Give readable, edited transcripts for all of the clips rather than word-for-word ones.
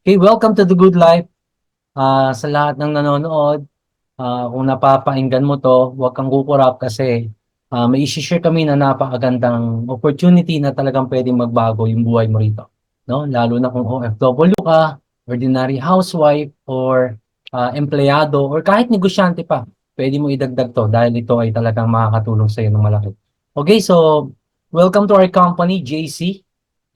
Okay, welcome to The Good Life. Sa lahat ng nanonood, kung napapakinggan mo to, huwag kang kukurap kasi may isi-share kami na napakagandang opportunity na talagang pwedeng magbago yung buhay mo rito. No? Lalo na kung OFW ka, ordinary housewife, or empleyado, or kahit negosyante pa, pwede mo idagdag to dahil ito ay talagang makakatulong sa iyo ng malaki. Okay, so welcome to our company, JC.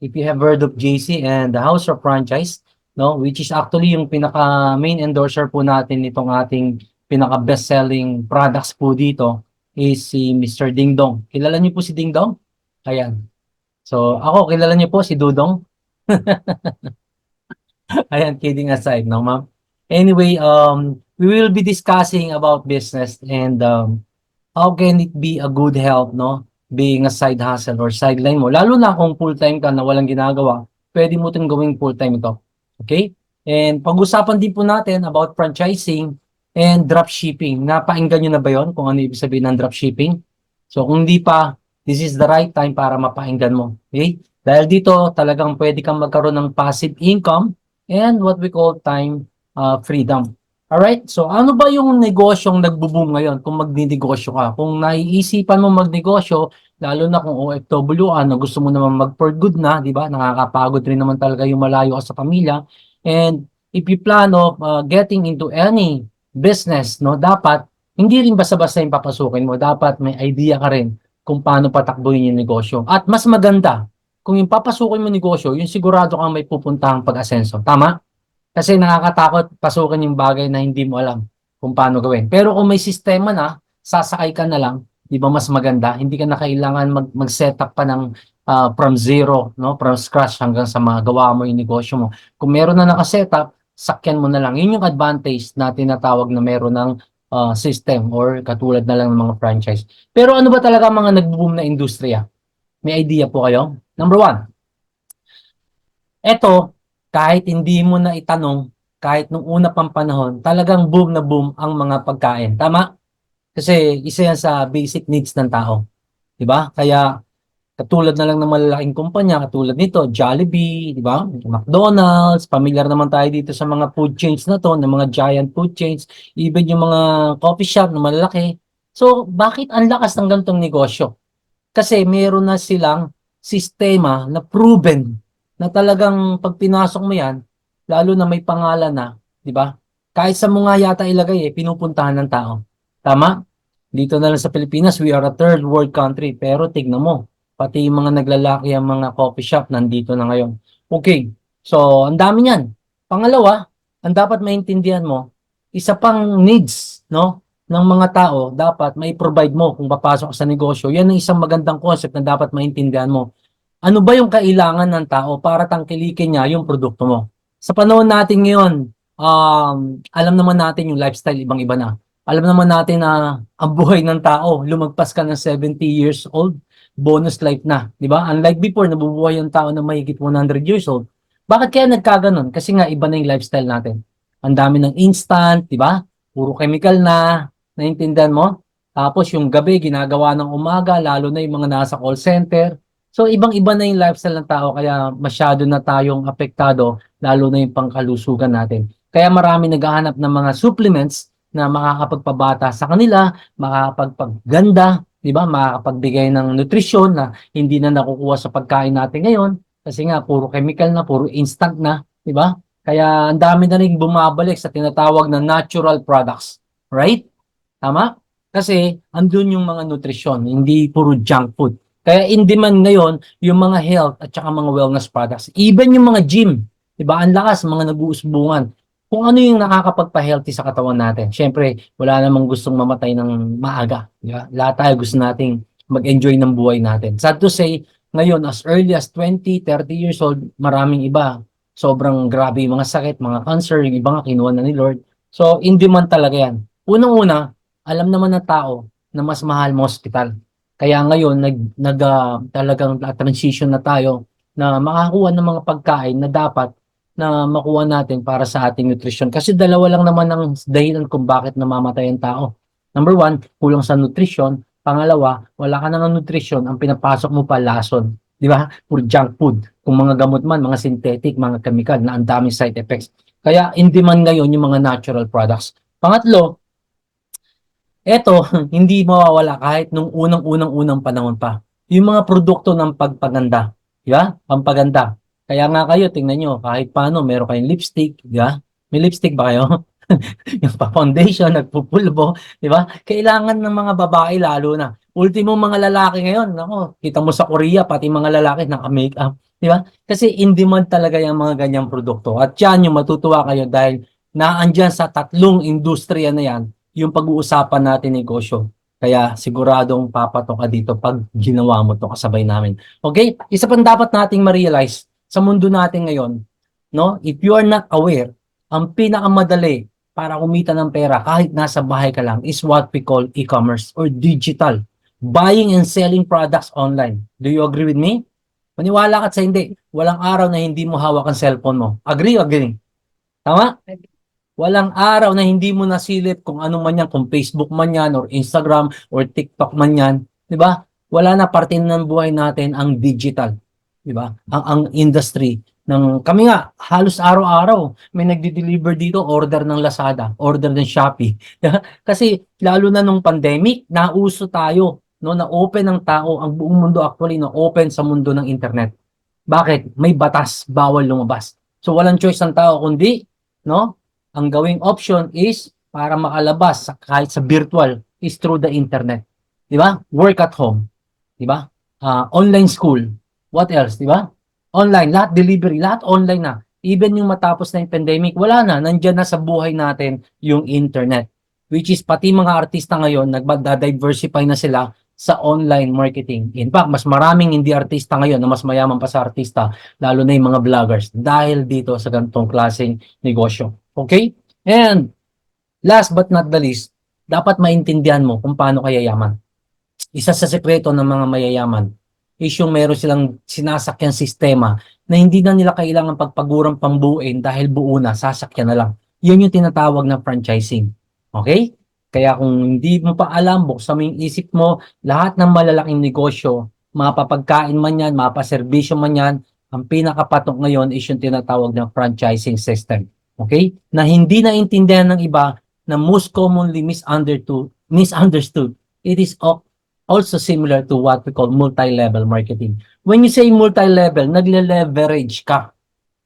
If you have heard of JC and the House of Franchise, no, which is actually yung pinaka main endorser po natin nitong ating pinaka best-selling products po dito is si Mr. Ding Dong. Kilala niyo po si Ding Dong? Ayan. So, ako kilala niyo po si Dudong. Ayan, kidding aside, no, ma'am. Anyway, we will be discussing about business and how can it be a good help, no? Being a side hustle or sideline mo. Lalo na kung full-time ka na walang ginagawa, pwede mo itong gawing full-time ito. Okay? And pag-usapan din po natin about franchising and dropshipping. Napainggan nyo na ba yon kung ano ibig sabihin ng dropshipping? So kung hindi pa, this is the right time para mapainggan mo. Okay? Dahil dito, talagang pwede kang magkaroon ng passive income and what we call time freedom. Alright, so ano ba yung negosyong nagbo-boom ngayon kung magninegosyo ka? Kung naiisipan mo magnegosyo, lalo na kung OFW ka na gusto mo naman mag for good na, di ba? Nakakapagod rin naman talaga yung malayo ka sa pamilya. And if you plan of getting into any business, no, dapat hindi rin basta-basta yung papasukin mo. Dapat may idea ka rin kung paano patakbuhin yung negosyo. At mas maganda, kung yung papasukin mo negosyo, yung sigurado kang may pupuntahang pag-asenso. Tama? Kasi nakakatakot pasukin yung bagay na hindi mo alam kung paano gawin. Pero kung may sistema na, sasakay ka na lang, 'di ba mas maganda? Hindi ka na kailangan mag-setup pa ng from zero, no? From scratch hanggang sa magawa mo yung negosyo mo. Kung meron na naka-setup, sakyan mo na lang. Yun yung advantage na tinatawag na meron ng system or katulad na lang ng mga franchise. Pero ano ba talaga mga nag-boom na industriya? May idea po kayo? Number one, eto, kahit hindi mo na itanong, kahit nung una pang panahon, talagang boom na boom ang mga pagkain. Tama? Kasi isa yan sa basic needs ng tao. 'Di ba? Kaya katulad na lang ng malalaking kumpanya, katulad nito, Jollibee, 'di ba? McDonald's, familiar naman tayo dito sa mga food chains na to, ng mga giant food chains, even yung mga coffee shop na malalaki. So, bakit ang lakas ng ganitong negosyo? Kasi meron na silang sistema na proven na talagang pag pinasok mo yan, lalo na may pangalan na, di ba? Kahit sa mga yata ilagay pinupuntahan ng tao. Tama? Dito na lang sa Pilipinas, we are a third world country. Pero tignan mo, pati yung mga naglalaki ang mga coffee shop nandito na ngayon. Okay, so ang dami niyan. Pangalawa, ang dapat maintindihan mo, isa pang needs, no? Ng mga tao, dapat may provide mo kung papasok sa negosyo. Yan ang isang magandang concept na dapat maintindihan mo. Ano ba yung kailangan ng tao para tangkilikin niya yung produkto mo? Sa panahon natin ngayon, alam naman natin yung lifestyle ibang-iba na. Alam naman natin na ang buhay ng tao, lumagpas ka ng 70 years old, bonus life na, di ba? Unlike before, nabubuhay yung tao na mahigit 100 years old. Bakit kaya nagkaganon? Kasi nga iba na yung lifestyle natin. Ang dami ng instant, di ba? Puro chemical na, naiintindihan mo? Tapos yung gabi, ginagawa ng umaga, lalo na yung mga nasa call center. So, ibang-iba na yung lifestyle ng tao, kaya masyado na tayong apektado, lalo na yung pangkalusugan natin. Kaya marami naghahanap ng mga supplements na makakapagpabata sa kanila, makakapagpaganda, di ba? Makakapagbigay ng nutrisyon na hindi na nakukuha sa pagkain natin ngayon kasi nga puro chemical na, puro instant na, di ba? Kaya ang dami na rin bumabalik sa tinatawag na natural products, right? Tama? Kasi andun yung mga nutrisyon, hindi puro junk food. Kaya in demand ngayon yung mga health at saka mga wellness products. Even yung mga gym, 'di ba? Ang lakas mga nag-uusbungan. Kung ano yung nakakapagpa-healthy sa katawan natin. Siyempre, wala namang gustong mamatay ng maaga, 'di ba? Lahat tayo gusto nating mag-enjoy ng buhay natin. Sad to say, ngayon as early as 20, 30 years old, maraming iba sobrang grabe yung mga sakit, mga cancer, yung iba nga kinuha na ni Lord. So, in demand talaga yan. Unang-una, alam naman ng tao na mas mahal mo hospital. Kaya ngayon talagang transition na tayo na makakuha ng mga pagkain na dapat na makuha natin para sa ating nutrition. Kasi dalawa lang naman ang dahilan kung bakit namamatay ang tao. Number one, kulang sa nutrition. Pangalawa, wala ka nang nutrition, ang pinapasok mo pa lason. 'di ba? Puro junk food. Kung mga gamot man, mga synthetic, mga chemical na ang daming side effects. Kaya in demand ngayon yung mga natural products. Pangatlo, eto, hindi mawawala kahit nung unang-unang-unang panahon pa. Yung mga produkto ng pagpaganda, 'di ba? Pampaganda. Kaya nga kayo tingnan niyo kahit paano meron kayong lipstick, 'di ba? May lipstick ba kayo? Yung pa-foundation, nagpupulbo, 'di ba? Kailangan ng mga babae lalo na. Ultimo mga lalaki ngayon, naku, kita mo sa Korea pati mga lalaki naka-makeup, 'di ba? Kasi in demand talaga yung mga ganyang produkto. At yan yung matutuwa kayo dahil naandiyan sa tatlong industriya na yan yung pag-uusapan natin negosyo. Kaya siguradong papatok ka dito pag ginawa mo 'to kasabay namin. Okay? Isa pang dapat nating ma-realize sa mundo natin ngayon, no? If you are not aware, ang pinakamadali para kumita ng pera kahit nasa bahay ka lang is what we call e-commerce or digital. Buying and selling products online. Do you agree with me? Maniwala ka sa hindi. Walang araw na hindi mo hawak ang cellphone mo. Agree o agree? Tama? Walang araw na hindi mo nasilip kung ano man yan, kung Facebook man yan, or Instagram, or TikTok man yan. Di ba? Wala na, parte na ng buhay natin ang digital. Di ba? Ang industry ng kami nga halos araw-araw may nagde-deliver dito, order ng Lazada, order ng Shopee. Kasi lalo na nung pandemic, nauso tayo, no, na open ng tao, ang buong mundo actually na open sa mundo ng internet. Bakit? May batas, bawal lumabas. So walang choice ng tao kundi, no? Ang gawing option is para makalabas kahit sa virtual is through the internet. 'Di ba? Work at home, 'di ba? Online school. What else, 'di ba? Online, lahat delivery, lahat online na. Even yung matapos na yung pandemic, wala na, nandiyan na sa buhay natin yung internet. Which is pati mga artista ngayon, nagda-diversify na sila sa online marketing. In fact, mas maraming hindi artista ngayon na mas mayaman pa sa artista, lalo na yung mga vloggers, dahil dito sa ganitong klaseng negosyo. Okay? And last but not the least, dapat maintindihan mo kung paano kaya yaman. Isa sa sekreto ng mga mayayaman is yung meron silang sinasakyang sistema na hindi na nila kailangan pagpagurang pambuuin dahil buo na, sasakyan na lang. Yan yung tinatawag na franchising. Okay? Kaya kung hindi mo pa alam, buksan mo yung isip mo, lahat ng malalaking negosyo, mapapagkain man yan, mapaserbisyo man yan, ang pinakapatok ngayon is yung tinatawag na franchising system. Okay? Na hindi naintindihan ng iba na most commonly misunderstood. It is also similar to what we call multi-level marketing. When you say multi-level, nagle-leverage ka.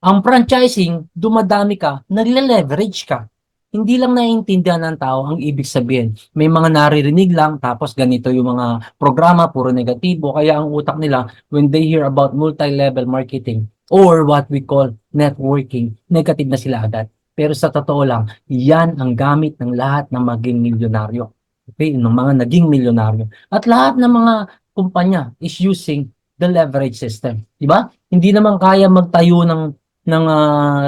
Ang franchising, dumadami ka, nagle-leverage ka. Hindi lang naiintindihan ng tao ang ibig sabihin. May mga naririnig lang, tapos ganito yung mga programa, puro negatibo. Kaya ang utak nila, when they hear about multi-level marketing or what we call networking, negative na sila agad. Pero sa totoo lang, yan ang gamit ng lahat ng maging milyonaryo. Okay, ng mga naging milyonaryo. At lahat ng mga kumpanya is using the leverage system. Di ba? Hindi naman kaya magtayo ng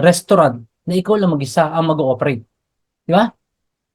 restaurant na ikaw lang mag-isa ang mag-ooperate. Di ba?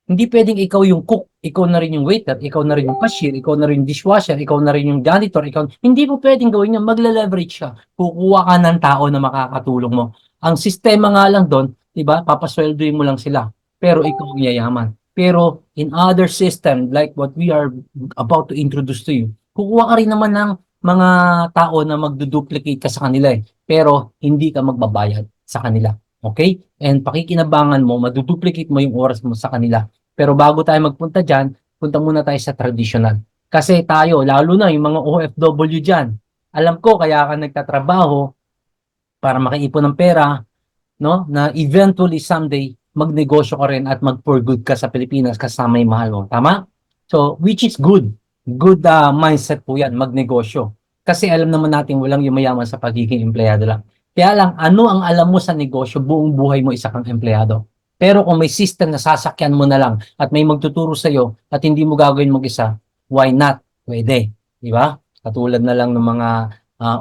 Hindi pwedeng ikaw yung cook, ikaw na rin yung waiter, ikaw na rin yung cashier, ikaw na rin yung dishwasher, ikaw na rin yung janitor, hindi mo pwedeng gawin yan, magle-leverage ka. Kukuha ka ng tao na makakatulong mo. Ang sistema nga lang doon, 'di ba? Papasweldoin mo lang sila. Pero ikaw ang yayaman. Pero in other system like what we are about to introduce to you, kukuha ka rin naman ng mga tao na magduduplicate ka sa kanila eh. Pero hindi ka magbabayad sa kanila. Okay? And pakikinabangan mo, maduduplicate mo yung oras mo sa kanila. Pero bago tayo magpunta dyan, punta muna tayo sa traditional. Kasi tayo, lalo na yung mga OFW dyan, alam ko kaya ka nagtatrabaho para makaipon ng pera, no? Na eventually someday magnegosyo ka rin at mag-for good ka sa Pilipinas kasama yung mahal mo. Tama? So, which is good. Good mindset po yan, magnegosyo. Kasi alam naman natin walang yumayaman sa pagiging empleyado lang. Kaya lang, ano ang alam mo sa negosyo, buong buhay mo isa kang empleyado. Pero kung may system na sasakyan mo na lang at may magtuturo sa iyo at hindi mo gagawin mag-isa, why not? Pwede. Di ba? Katulad na lang ng mga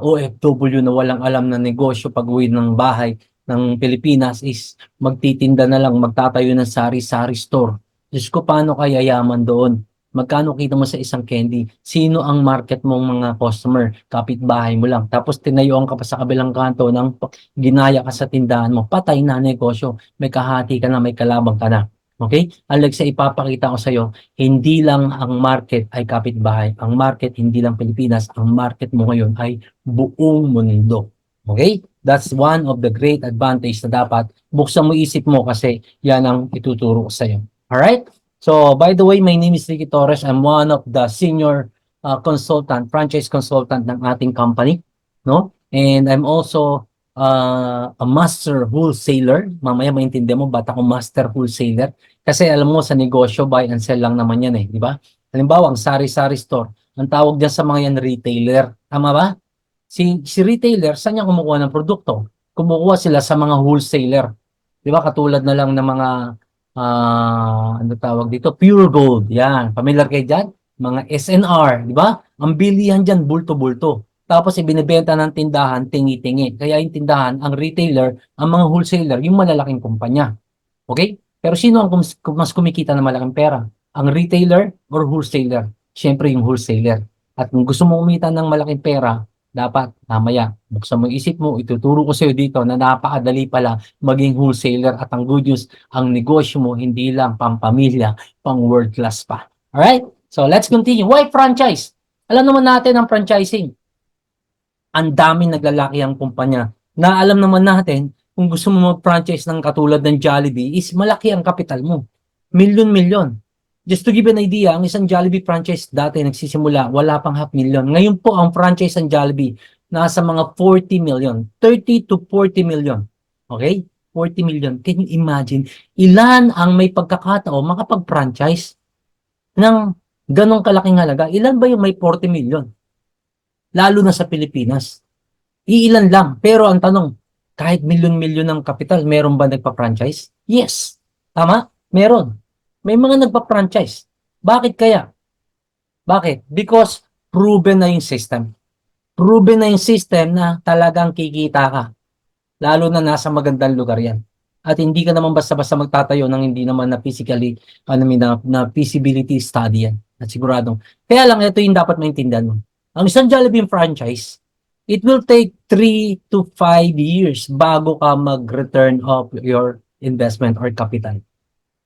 OFW na walang alam na negosyo pag-uwi ng bahay ng Pilipinas is magtitinda na lang, magtatayo ng sari-sari store. Diyos ko, paano kaya yaman doon? Magkano kita mo sa isang candy? Sino ang market mong mga customer? Kapitbahay mo lang. Tapos tinayuan ka pa sa kabilang kanto ng ginaya ka sa tindahan mo. Patay na negosyo. May kahati ka na, may kalabang ka na. Okay? Unlike sa ipapakita ko sa'yo, hindi lang ang market ay kapitbahay. Ang market, hindi lang Pilipinas. Ang market mo ngayon ay buong mundo. Okay? That's one of the great advantage na dapat buksan mo isip mo kasi yan ang ituturo ko sa'yo. Alright? So, by the way, my name is Ricky Torres. I'm one of the senior consultant, franchise consultant ng ating company. No? And I'm also a master wholesaler. Mamaya maintindihan mo, ba't ako master wholesaler? Kasi alam mo, sa negosyo, buy and sell lang naman yan eh, di ba? Halimbawa, ang sari-sari store, ang tawag dyan sa mga yan retailer. Tama ba? Si retailer, saan niya kumukuha ng produkto? Kumukuha sila sa mga wholesaler. Di ba? Katulad na lang ng mga, ano tawag dito? Pure gold. Yan. Familiar kayo dyan? Mga SNR. Di ba? Ang bilihan dyan, bulto-bulto. Tapos ibinebenta ng tindahan, tingi-tingi. Kaya yung tindahan, ang retailer, ang mga wholesaler, yung malalaking kumpanya. Okay? Pero sino ang mas kumikita ng malaking pera? Ang retailer or wholesaler? Siyempre yung wholesaler. At kung gusto mo kumita ng malaking pera, dapat mamaya, buksan mo isip mo, ituturo ko sa iyo dito na napakadali pala maging wholesaler at ang good news, ang negosyo mo hindi lang pampamilya, pang world class pa. Alright? So let's continue. Why franchise? Alam naman natin ang franchising. Ang daming naglalaki ang kumpanya. Na alam naman natin, kung gusto mo mag-franchise ng katulad ng Jollibee, is malaki ang kapital mo. Milyon-milyon. Just to give an idea, ang isang Jollibee franchise dati nagsisimula, wala pang half million. Ngayon po, ang franchise ng Jollibee, nasa mga 40 million. 30 to 40 million. Okay? 40 million. Can you imagine? Ilan ang may pagkakataon makapag-franchise ng ganong kalaking halaga? Ilan ba yung may 40 million? Lalo na sa Pilipinas. Iilan lang. Pero ang tanong, kahit milyon-milyon ng kapital, meron ba nagpa-franchise? Yes. Tama? Meron. May mga nagpa-franchise. Bakit kaya? Bakit? Because proven na yung system. Proven na yung system na talagang kikita ka. Lalo na nasa magandang lugar yan. At hindi ka naman basta-basta magtatayo ng hindi naman na physically, na feasibility study yan. At siguradong. Kaya lang, ito yung dapat maintindihan mo. Ang isang Jollibee franchise, it will take 3 to 5 years bago ka mag-return of your investment or capital.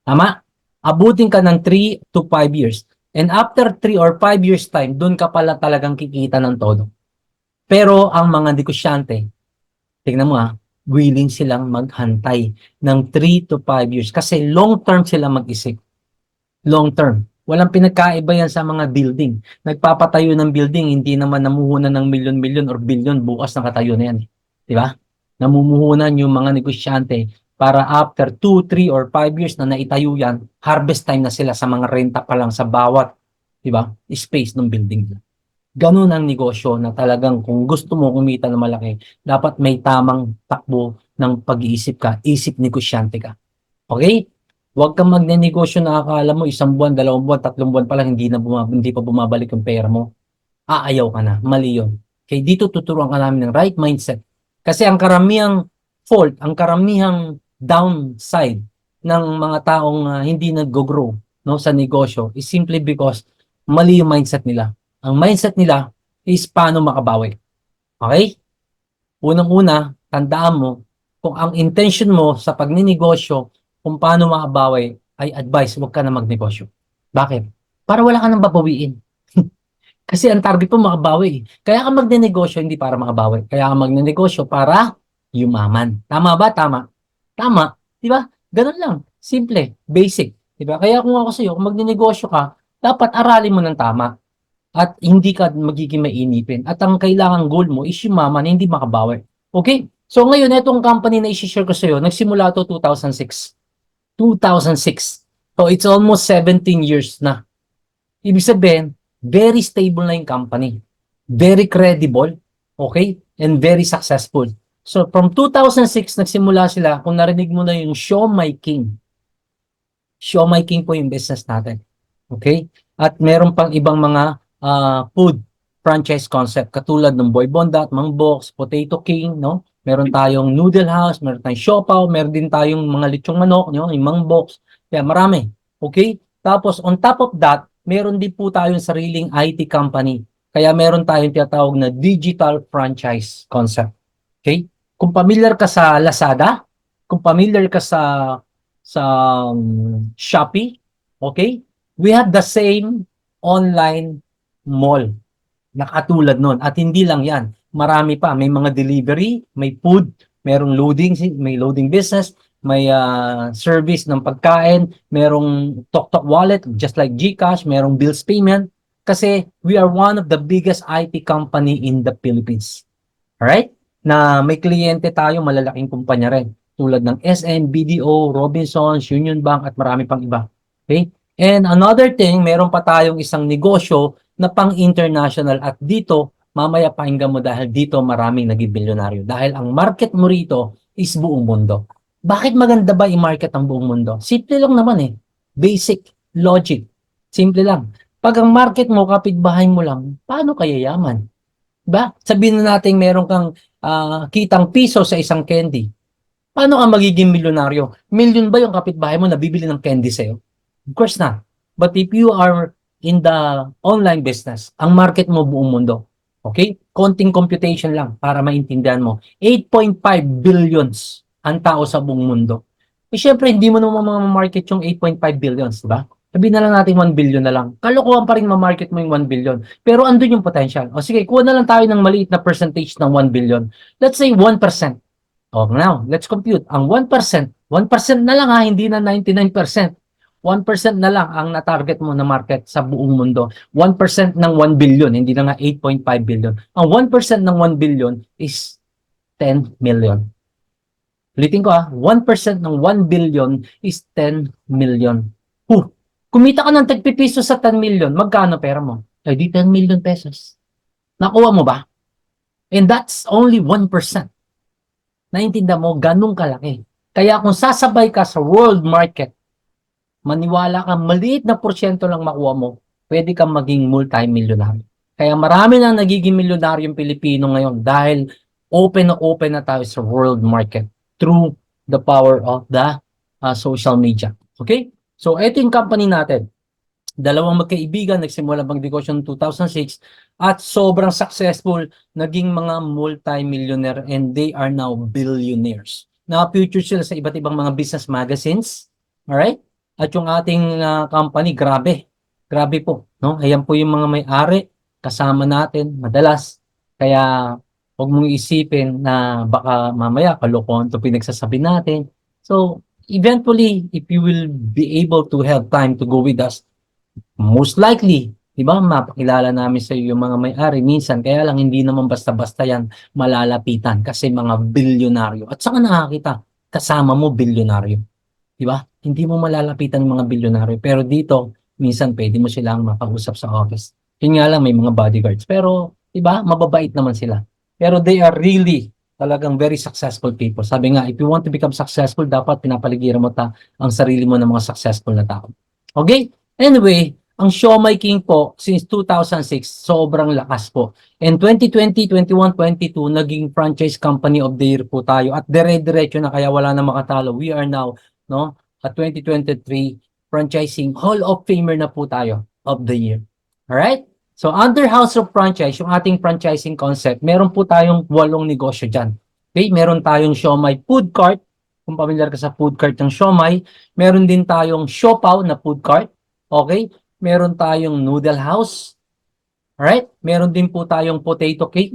Tama? Abutin ka ng 3 to 5 years. And after 3 or 5 years time, doon ka pala talagang kikita ng todo. Pero ang mga negosyante, tignan mo willing silang maghantay ng 3 to 5 years kasi long term sila mag-isip. Long term. Walang pinagkaiba yan sa mga building. Nagpapatayo ng building, hindi naman namumuhunan ng milyon-milyon or bilyon bukas nakatayo na yan. Di ba? Namumuhunan yung mga negosyante para after 2, 3, or 5 years na naitayo yan, harvest time na sila sa mga renta pa lang sa bawat, di ba, space ng building. Ganun ang negosyo na talagang kung gusto mo kumita ng malaki, dapat may tamang takbo ng pag-iisip ka, isip negosyante ka. Okay? Huwag kang magnenegosyo na akala mo 1 buwan, 2 buwan, 3 buwan pa lang hindi pa bumabalik yung pera mo. Aayaw ka na. Mali yun. Okay, dito tuturuan ka namin ng right mindset. Kasi ang karamihang fault, ang karamihang downside ng mga taong hindi nag-grow no, sa negosyo is simply because mali yung mindset nila. Ang mindset nila is paano makabawi. Okay? Unang-una, tandaan mo, kung ang intention mo sa pagninegosyo, kung paano makabawi, ay advice, huwag ka na magnegosyo. Bakit? Para wala ka nang babawiin. Kasi ang target mo makabawi. Kaya ka magnenegosyo, hindi para makabawi. Kaya ka magnenegosyo para yumaman. Tama ba? Tama. Tama. Di ba? Ganun lang. Simple. Basic. Di ba? Kaya kung ako sa iyo, kung magnenegosyo ka, dapat aralin mo ng tama. At hindi ka magiging mainipin. At ang kailangan goal mo is yumaman, hindi makabawi. Okay? So ngayon, itong company na i-share ko sa iyo, nagsimula to 2006. 2006. So it's almost 17 years na. Ibig sabihin, very stable na yung company. Very credible. Okay? And very successful. So from 2006, nagsimula sila, kung narinig mo na yung Show My King. Show My King po yung business natin. Okay? At meron pang ibang mga food franchise concept katulad ng Boy Bondat, Mang Box, Potato King, no? Meron tayong Noodle House, meron tayong Siopaw, meron din tayong mga lechong manok, no? Yung Mang Box. Kaya marami. Okay? Tapos on top of that, meron din po tayong sariling IT company. Kaya meron tayong tinatawag na digital franchise concept. Okay? Kung familiar ka sa Lazada, kung familiar ka sa sa Shopee, okay? We have the same online mall na katulad nun. At hindi lang yan, marami pa. May mga delivery, may food, merong loading, may loading business, may service ng pagkain, merong Tok Wallet, just like GCash, merong bills payment. Kasi we are one of the biggest IT company in the Philippines. Alright? Na may kliyente tayo, malalaking kumpanya rin. Tulad ng SM, BDO, Robinsons, Union Bank, at marami pang iba. Okay? And another thing, meron pa tayong isang negosyo na pang-international at dito, mamaya pakinggan mo dahil dito maraming naging bilyonaryo. Dahil ang market mo rito is buong mundo. Bakit maganda ba i-market ang buong mundo? Simple lang naman eh. Basic logic. Simple lang. Pag ang market mo, kapitbahay mo lang, paano kaya yaman? Diba? Sabihin na natin meron kang kitang piso sa isang candy. Paano ka magiging milyonaryo? Million ba yung kapitbahay mo na bibili ng candy sa'yo? Of course not. But if you are in the online business, ang market mo buong mundo. Okay? Konting computation lang para maintindihan mo. 8.5 billions ang tao sa buong mundo. Eh syempre, hindi mo naman ma-market yung 8.5 billions, diba? Sabihin na lang natin 1 billion na lang. Kalokohan pa rin ma-market mo yung 1 billion. Pero andun yung potential. O sige, kuha na lang tayo ng maliit na percentage ng 1 billion. Let's say 1%. Oh, now, let's compute. Ang 1%, 1% na lang ha, hindi na 99%. 1% na lang ang na-target mo na market sa buong mundo. 1% ng 1 billion, hindi na nga 8.5 billion. Ang 1% ng 1 billion is 10 million. Ulitin ko ha, 1% ng 1 billion is 10 million. Kumita ka ng tagpipiso sa 10 million, magkano pera mo? Ay di 10 million pesos. Nakuha mo ba? And that's only 1%. Naintindihan mo, ganun kalaki. Kaya kung sasabay ka sa world market, maniwala ka, maliit na porsyento lang makuha mo, pwede kang maging multi-millionaire. Kaya marami na nagiging milyonaryong Pilipino ngayon dahil open na tayo sa world market through the power of the social media. Okay? So, ito yung company natin. Dalawang magkaibigan, nagsimula magnegosyo noong 2006 at sobrang successful, naging mga multi-millionaire and they are now billionaires. Na-feature sila sa iba't ibang mga business magazines. Alright? At yung ating company, grabe. Grabe po. No? Ayan po yung mga may-ari, kasama natin, madalas. Kaya, huwag mong isipin na baka mamaya kalokohan ito pinagsasabi natin. So, eventually, if you will be able to have time to go with us, most likely, di ba, mapakilala namin sa iyo yung mga may-ari minsan, kaya lang hindi naman basta-basta yan malalapitan kasi mga bilyonaryo. At saka nakakita, kasama mo bilyonaryo. Di ba? Hindi mo malalapitan yung mga bilyonaryo. Pero dito, minsan pwede mo silang makausap sa office. Yun nga lang, may mga bodyguards. Pero, di ba, mababait naman sila. Pero they are really talagang very successful people. Sabi nga, if you want to become successful, dapat pinapaligiran mo ang sarili mo ng mga successful na tao. Okay? Anyway, ang Siomai King po, since 2006, sobrang lakas po. And 2020, 21, 22, naging franchise company of the year po tayo. At dire-diretso na kaya wala na makatalo. We are now, no, at 2023, franchising Hall of Famer na po tayo of the year. Alright? So, under House of Franchise, yung ating franchising concept, meron po tayong 8 negosyo dyan. Okay? Meron tayong Siomai Food Cart. Kung familiar ka sa food cart ng Siomai. Meron din tayong Siopaw na food cart. Okay? Meron tayong noodle house. Alright? Meron din po tayong potato cake.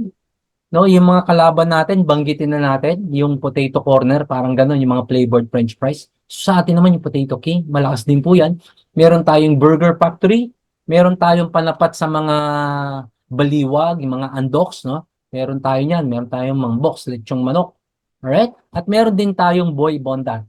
No, yung mga kalaban natin, banggitin na natin, yung potato corner, parang gano'n, yung mga flavored french fries. So, sa atin naman yung potato king, malakas din po yan. Meron tayong burger factory, meron tayong panapat sa mga baliwag, yung mga andoks, no? Meron tayo niyan, meron tayong mangbox, lechong manok. Alright? At meron din tayong boy bondan.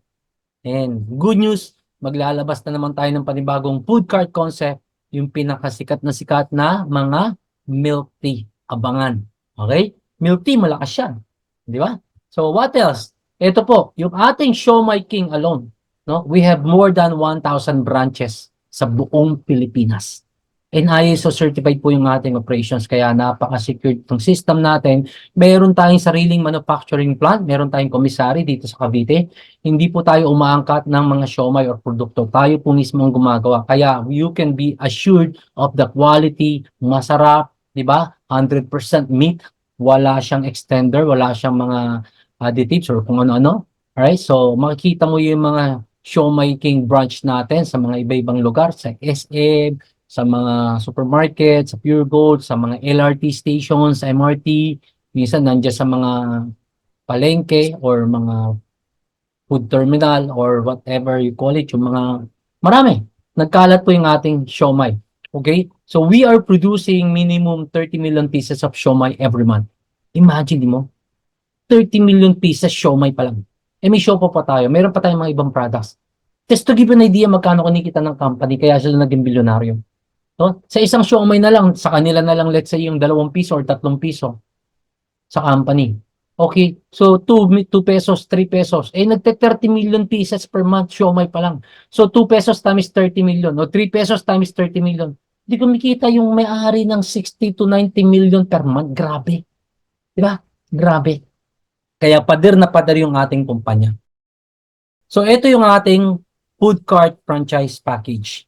And good news, maglalabas na naman tayo ng panibagong food cart concept, yung pinakasikat na mga milk tea. Abangan. Okay? Milk tea, malakas yan. Di ba? So, what else? Ito po, yung ating Siomai King alone. No? We have more than 1,000 branches sa buong Pilipinas. And ISO certified po yung ating operations, kaya napaka-secure itong system natin. Meron tayong sariling manufacturing plant, meron tayong commissary dito sa Cavite. Hindi po tayo umaangkat ng mga siomai or produkto. Tayo po mismo ang gumagawa. Kaya you can be assured of the quality, masarap, di ba? 100% meat, wala siyang extender, wala siyang mga additives or kung ano-ano. Alright, so makikita mo yung mga Siomai King branch natin sa mga iba-ibang lugar, sa SM, sa mga supermarket, sa Pure Gold, sa mga LRT stations, sa MRT, minsan nandiyan sa mga palengke or mga food terminal or whatever you call it, yung mga marami. Nagkalat po yung ating siomai. Okay? So we are producing minimum 30 million pieces of siomai every month. Imagine mo, 30 million pieces siomai pa lang. Eh may siopa pa tayo. Meron pa tayong mga ibang products. Just to give you an idea magkano kinikita ng company kaya sila naging bilyonaryo. No? Sa isang siomai na lang, sa kanila na lang let's say yung 2 piso or 3 piso sa company. Okay, so 2 pesos, 3 pesos. Eh, nagte 30 million pieces per month, siomai pa lang. So, 2 pesos times 30 million o 3 pesos times 30 million. Hindi kumikita yung may-ari ng 60 to 90 million per month. Grabe. Di ba? Grabe. Kaya pader na pader yung ating kumpanya. So, ito yung ating food cart franchise package.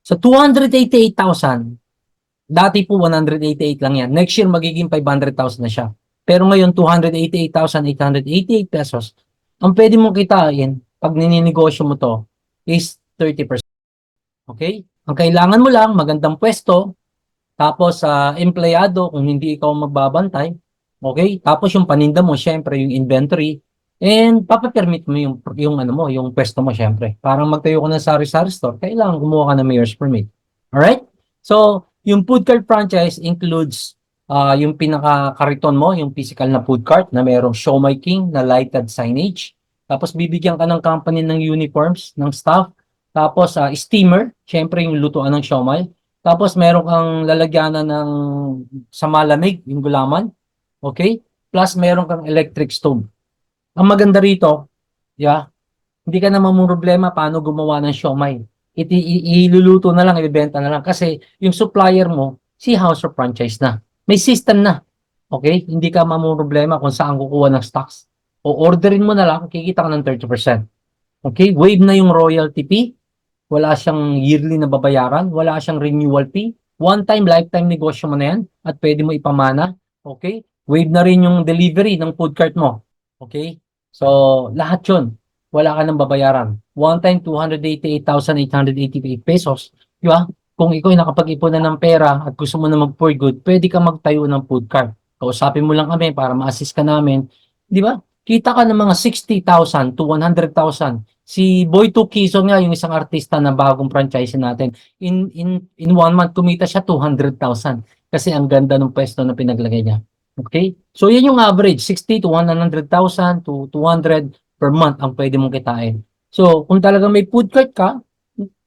So, 288,000. Dati po 188 lang yan. Next year magiging 500,000 na siya. Pero ngayon 288,888 pesos. Ang pwede mong kitain pag nininegosyo mo to is 30%. Okay? Ang kailangan mo lang magandang pwesto, tapos empleyado kung hindi ikaw magbabantay. Okay? Tapos yung paninda mo, syempre yung inventory, and papapermit mo yung ano mo, yung pwesto mo syempre. Parang magtayo ko ng sari-sari store, kailangan kumuha ka ng mayor's permit. Alright? So, yung food cart franchise includes yung pinaka-kariton mo, yung physical na food cart na mayroong Siomai King na lighted signage. Tapos bibigyan ka ng company ng uniforms, ng staff. Tapos steamer, syempre yung lutuan ng siomai. Tapos meron kang lalagyanan ng sa malamig, yung gulaman. Okay? Plus meron kang electric stove. Ang maganda rito, yeah, hindi ka na mamumroblema paano gumawa ng siomai. Iluluto na lang, ibebenta na lang. Kasi yung supplier mo, si House of Franchise na. May system na. Okay? Hindi ka mamumroblema kung saan kukuha ng stocks. O orderin mo na lang, kikita ka ng 30%. Okay? Waive na yung royalty fee. Wala siyang yearly na babayaran. Wala siyang renewal fee. One time, lifetime negosyo mo na yan. At pwede mo ipamana. Okay? Waive na rin yung delivery ng food cart mo. Okay? So, lahat yun. Wala ka nang babayaran. One time, 288,888 pesos. Di ba? Kung ikaw ay nakapag-ipon na ng pera at gusto mo na mag-for good, pwede ka magtayo ng food cart. Kausapin mo lang kami para ma-assist ka namin. Di ba? Kita ka ng mga 60,000 to 100,000. Si Boy Two Quezon nga, yung isang artista na bagong franchise natin, in 1 month, kumita siya 200,000. Kasi ang ganda ng pwesto na pinaglagay niya. Okay? So, yan yung average. 60 to 100,000 to 200 per month ang pwede mong kitain. So, kung talagang may food cart ka,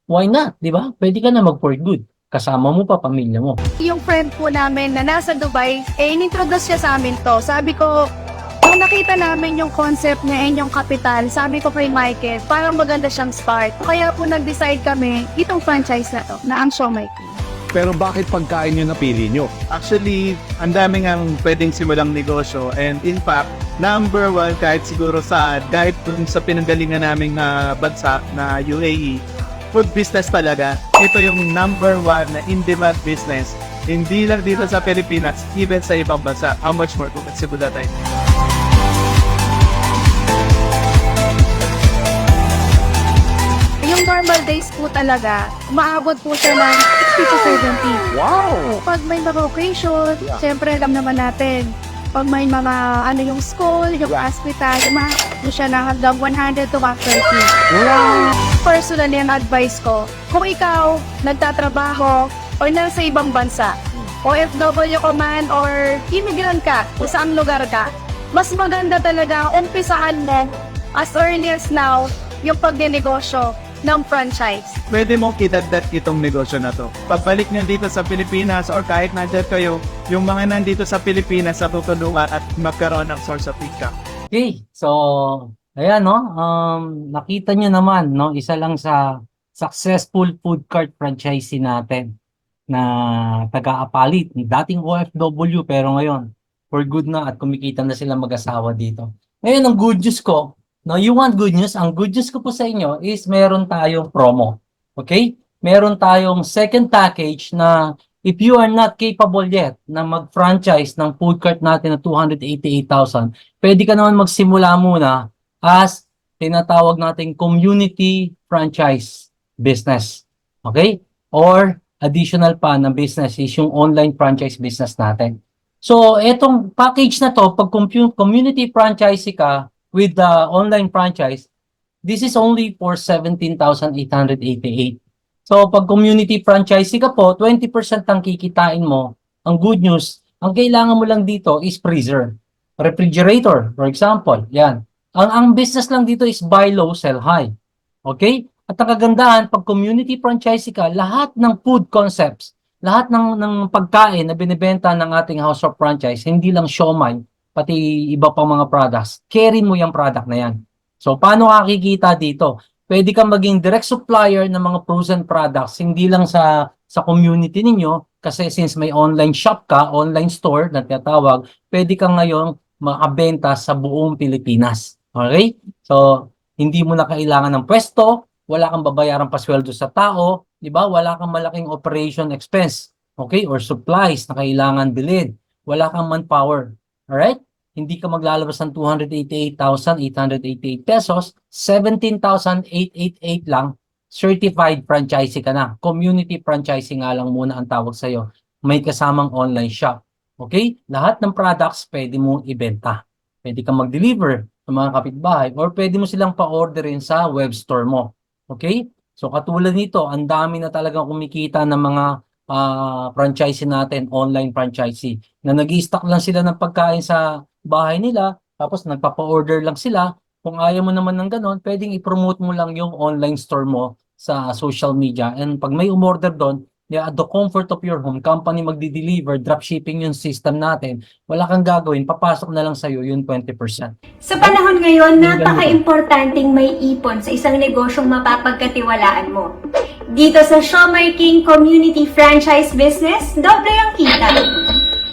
why not? Di ba? Pwede ka na mag-for good. Kasama mo pa, pamilya mo. Yung friend po namin na nasa Dubai, inintroduce siya sa amin to. Sabi ko, nung nakita namin yung concept niya and yung capital, sabi ko kay Michael, parang maganda siyang start. Kaya po nag-decide kami, itong franchise na to, na ang Siomai King. Pero bakit pagkain yung napili nyo? Actually, ang daming ang pwedeng simulang negosyo, and in fact, number one kahit siguro saan, kahit dun sa pinanggalingan naming bansa na UAE, food business talaga. Ito yung number one na in-demand business. Hindi lang dito sa Pilipinas, even sa ibang bansa. How much more kung magsimula tayo? Yung normal days po talaga, umaabot po siya ng 60 to 70. Wow! Pag may mga occasion, syempre alam naman natin, pag may mga yung school, yung hospital, umaabot po siya ng hanggang 100 to 130. Wow! Personally, ang advice ko, kung ikaw nagtatrabaho o nasa ibang bansa, OFW ka man or immigrant ka, kung saan lugar ka, mas maganda talaga umpisahan mo as early as now yung pagnenegosyo ng franchise. Pwede mong idagdag itong negosyo na to. Pagbalik nyo dito sa Pilipinas or kahit nandyan kayo, yung mga nandito sa Pilipinas sa tutulungan at magkaroon ng source of income. Okay, so ayan no, nakita nyo naman no, isa lang sa successful food cart franchisee natin na taga-apalit, dating OFW pero ngayon for good na at kumikita na sila mag-asawa dito. Ngayon ang good news ko, no, you want good news? Ang good news ko po sa inyo is meron tayong promo. Okay? Meron tayong second package na if you are not capable yet na mag-franchise ng food cart natin na 288,000, pwede ka naman magsimula muna as tinatawag nating community franchise business. Okay? Or additional pa na business is yung online franchise business natin. So, etong package na to, pag community franchisee ka with the online franchise, this is only for 17,888. So, pag community franchisee ka po, 20% ang kikitain mo. Ang good news, ang kailangan mo lang dito is freezer, refrigerator, for example. Yan. Ang business lang dito is buy low, sell high. Okay? At ang kagandahan, pag community franchisee ka, lahat ng food concepts, lahat ng pagkain na binibenta ng ating house of franchise, hindi lang siomai, pati iba pang mga products, carry mo yung product na yan. So, paano kakikita dito? Pwede kang maging direct supplier ng mga frozen products, hindi lang sa community ninyo, kasi since may online shop ka, online store na tinatawag, pwede kang ngayong makabenta sa buong Pilipinas. Okay? So, hindi mo na kailangan ng pwesto, wala kang babayarang pasweldo sa tao, di ba? Wala kang malaking operation expense, okay? Or supplies na kailangan bilhin. Wala kang manpower. Alright? Hindi ka maglalabas ng 288,888 pesos, 17,888 lang, certified franchisee ka na. Community franchising nga lang muna ang tawag sa'yo. May kasamang online shop. Okay? Lahat ng products pwede mong ibenta. Pwede kang mag-deliver sa mga kapitbahay or pwede mo silang pa-orderin sa web store mo. Okay? So katulad nito, ang dami na talagang kumikita ng mga franchisee natin, online franchisee, na nag-i-stock lang sila ng pagkain sa bahay nila, tapos nagpapa-order lang sila. Kung ayaw mo naman ng ganon, pwedeng i-promote mo lang yung online store mo sa social media. And pag may umorder doon, at the comfort of your home, company magdi-deliver, dropshipping yung system natin, wala kang gagawin, papasok na lang sa'yo yung 20%. Sa panahon ngayon, napaka-importanting may ipon sa isang negosyong mapapagkatiwalaan mo. Dito sa Siomai King Community Franchise Business, doble ang kita.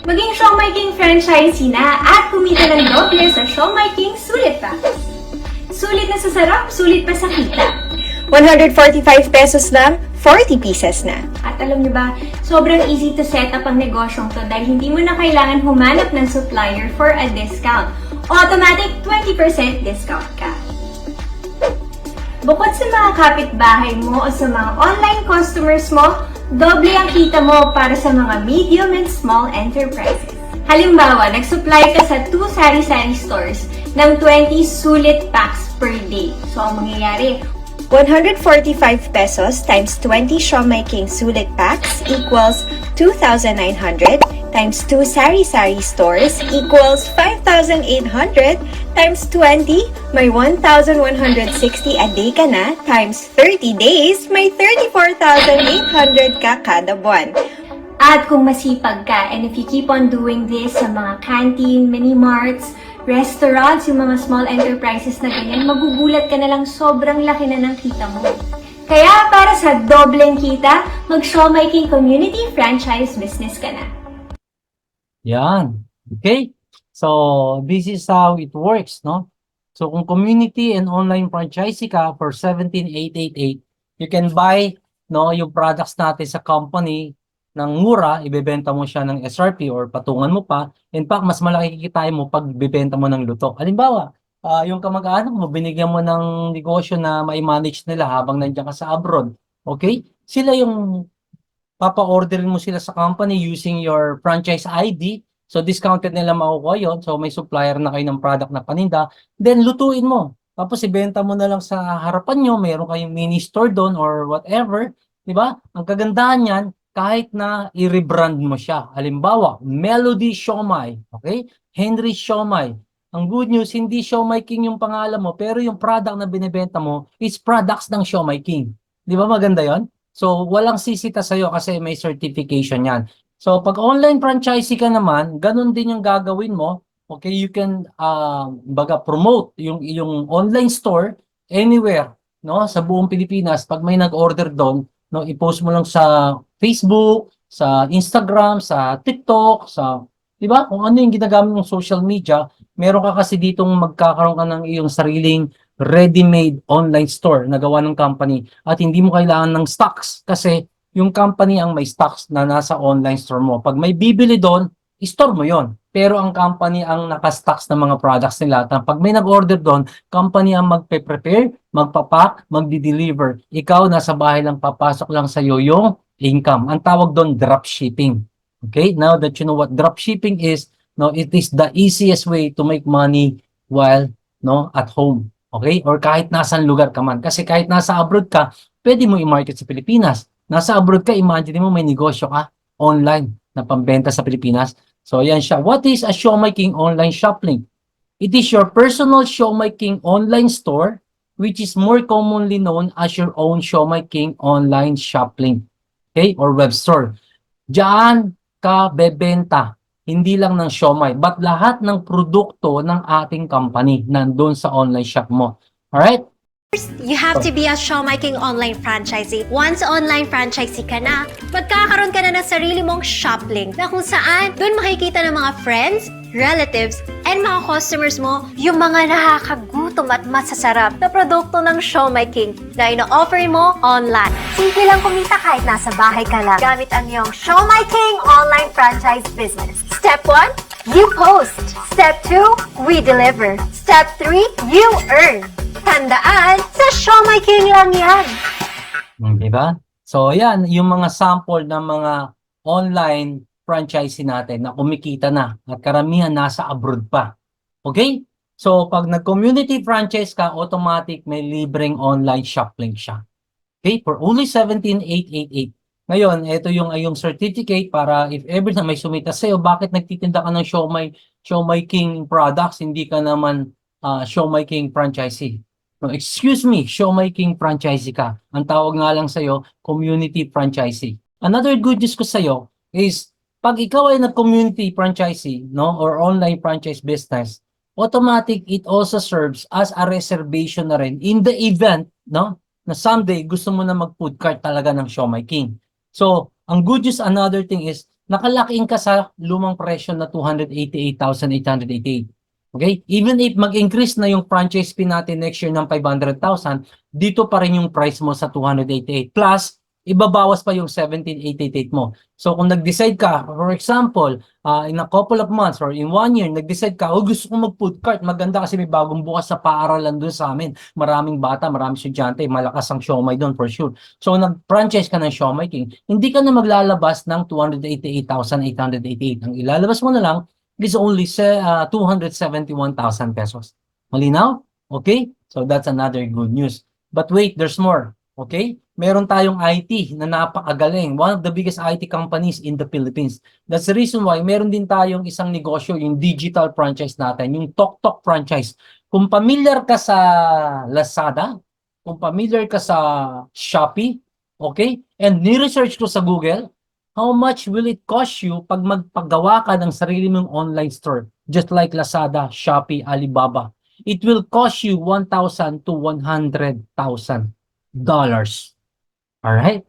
Maging Siomai King franchisee na at kumita ng doble sa Siomai King Sulit pa. Sulit na sa sarap, sulit pa sa kita. 145 pesos lang, 40 pieces na. At alam niyo ba, sobrang easy to set up ang negosyong to dahil hindi mo na kailangan humanap ng supplier for a discount. Automatic 20% discount ka. Bukod sa mga kapitbahay mo o sa mga online customers mo, doble ang kita mo para sa mga medium and small enterprises. Halimbawa, nag-supply ka sa 2 sari-sari stores ng 20 sulit packs per day. So, ang mangyayari, 145 pesos times 20 Siomai King Sulit packs equals 2,900 times 2 sari-sari stores equals 5,800 times 20 may 1,160 a day ka na times 30 days may 34,800 ka kada buwan. at kung masipag ka, and if you keep on doing this sa mga canteen, mini-marts, restaurants, yung mga small enterprises na ganyan, magugulat ka na lang sobrang laki na ng kita mo. Kaya para sa dobleng kita, mag-Siomai King Community Franchise Business ka na. Yan. Okay? So, this is how it works, no? So, kung community and online franchisee ka for 17,888, you can buy, no, yung products natin sa company ng mura, ibebenta mo siya ng SRP or patungan mo pa. In fact, mas malaki kikitain mo pag bibenta mo ng luto. Halimbawa, yung kamag-anak mo, binigyan mo ng negosyo na mai-manage nila habang nandiyan ka sa abroad. Okay? Sila yung papa-orderin mo sila sa company using your franchise ID. So, discounted nila makukuha yun. So, may supplier na kayo ng product na paninda. Then, lutuin mo. Tapos, ibenta mo na lang sa harapan nyo. Mayroon kayong mini store doon or whatever. Diba? Ang kagandahan yan, kahit na i-rebrand mo siya. Halimbawa, Melody Siomai. Okay? Henry Siomai. Ang good news, hindi Siomai King yung pangalan mo, pero yung product na binibenta mo is products ng Siomai King. Di ba maganda yon? So, walang sisita sa'yo kasi may certification yan. So, pag online franchisee ka naman, ganun din yung gagawin mo. Okay, you can promote yung online store anywhere, no, sa buong Pilipinas. Pag may nag-order doon, no, i-post mo lang sa Facebook, sa Instagram, sa TikTok, sa, di ba? Kung ano yung ginagamit ng social media, meron ka kasi ditong magkakaroon ka ng iyong sariling ready-made online store na gawa ng company at hindi mo kailangan ng stocks kasi yung company ang may stocks na nasa online store mo. Pag may bibili doon, store mo yon. Pero ang company ang nakastocks ng mga products nila. At pag may nag-order doon, company ang magpe-prepare, magpapack, magdi-deliver. Ikaw, nasa bahay lang, papasok lang sa iyo yung income. Ang tawag doon, dropshipping. Okay? Now that you know what dropshipping is, no, it is the easiest way to make money while at home. Okay? Or kahit nasaan lugar ka man. Kasi kahit nasa abroad ka, pwede mo i-market sa Pilipinas. Nasa abroad ka, imagine mo may negosyo ka online na pambenta sa Pilipinas. So, yan siya. What is a Showmaking online shop link? It is your personal Showmaking online store, which is more commonly known as your own Showmaking online shop link. Okay? Or web store. Diyan ka bebenta. Hindi lang ng siomai, but lahat ng produkto ng ating company nandun sa online shop mo. Alright? You have to be a Showmaking online franchisee. Once online franchisee ka na, magkakaroon ka na ng sarili mong shop link na kung saan doon makikita ng mga friends, relatives, and mga customers mo yung mga nakakagutom at masasarap na produkto ng Showmaking na ino-offer mo online. Simple lang kumita kahit nasa bahay ka lang gamit ang iyong Showmaking online franchise business. Step 1, you post. Step 2, we deliver. Step 3, you earn. Tandaan, sa Showmaking lang yan. Diba? So, yan, yung mga sample ng mga online franchisee natin na kumikita na at karamihan nasa abroad pa. Okay? So, pag nag-community franchise ka, automatic may libreng online shop link siya. Okay? For only 17,888. Ngayon, ito yung certificate para if ever na may sumita sa'yo, bakit nagtitinda ka ng Showmaking products, hindi ka naman Showmaking franchisee? No, excuse me, Showmaking franchisee ka. Ang tawag nga lang sa'yo, community franchisee. Another good news ko sa'yo is, pag ikaw ay nag-community franchisee, or online franchise business, automatic it also serves as a reservation na rin in the event, na someday gusto mo na mag-food cart talaga ng Showmaking. So, ang good news, another thing is, nakalaking ka sa lumang presyo na 288,888. Okay? Even if mag-increase na yung franchise fee natin next year ng 500,000, dito pa rin yung price mo sa 288. Plus, ibabawas pa yung 17,888 mo. So, kung nag-decide ka, for example, in a couple of months or in 1 year, nag-decide ka, gusto ko mag-food cart, maganda kasi may bagong bukas sa paaralan doon sa amin. Maraming bata, maraming estudyante, malakas ang siomai doon for sure. So, nag-franchise ka ng Showmaking, hindi ka na maglalabas ng 288,888. Ang ilalabas mo na lang is only 271,000 pesos. Malinaw? Okay? So, that's another good news. But wait, there's more. Okay? Meron tayong IT na napakagaling. One of the biggest IT companies in the Philippines. That's the reason why meron din tayong isang negosyo, yung digital franchise natin, yung TokTok franchise. Kung familiar ka sa Lazada, kung familiar ka sa Shopee, okay? And ni-research ko sa Google, how much will it cost you pag magpagawa ka ng sarili mong online store? Just like Lazada, Shopee, Alibaba. It will cost you $1,000 to $100,000. Alright?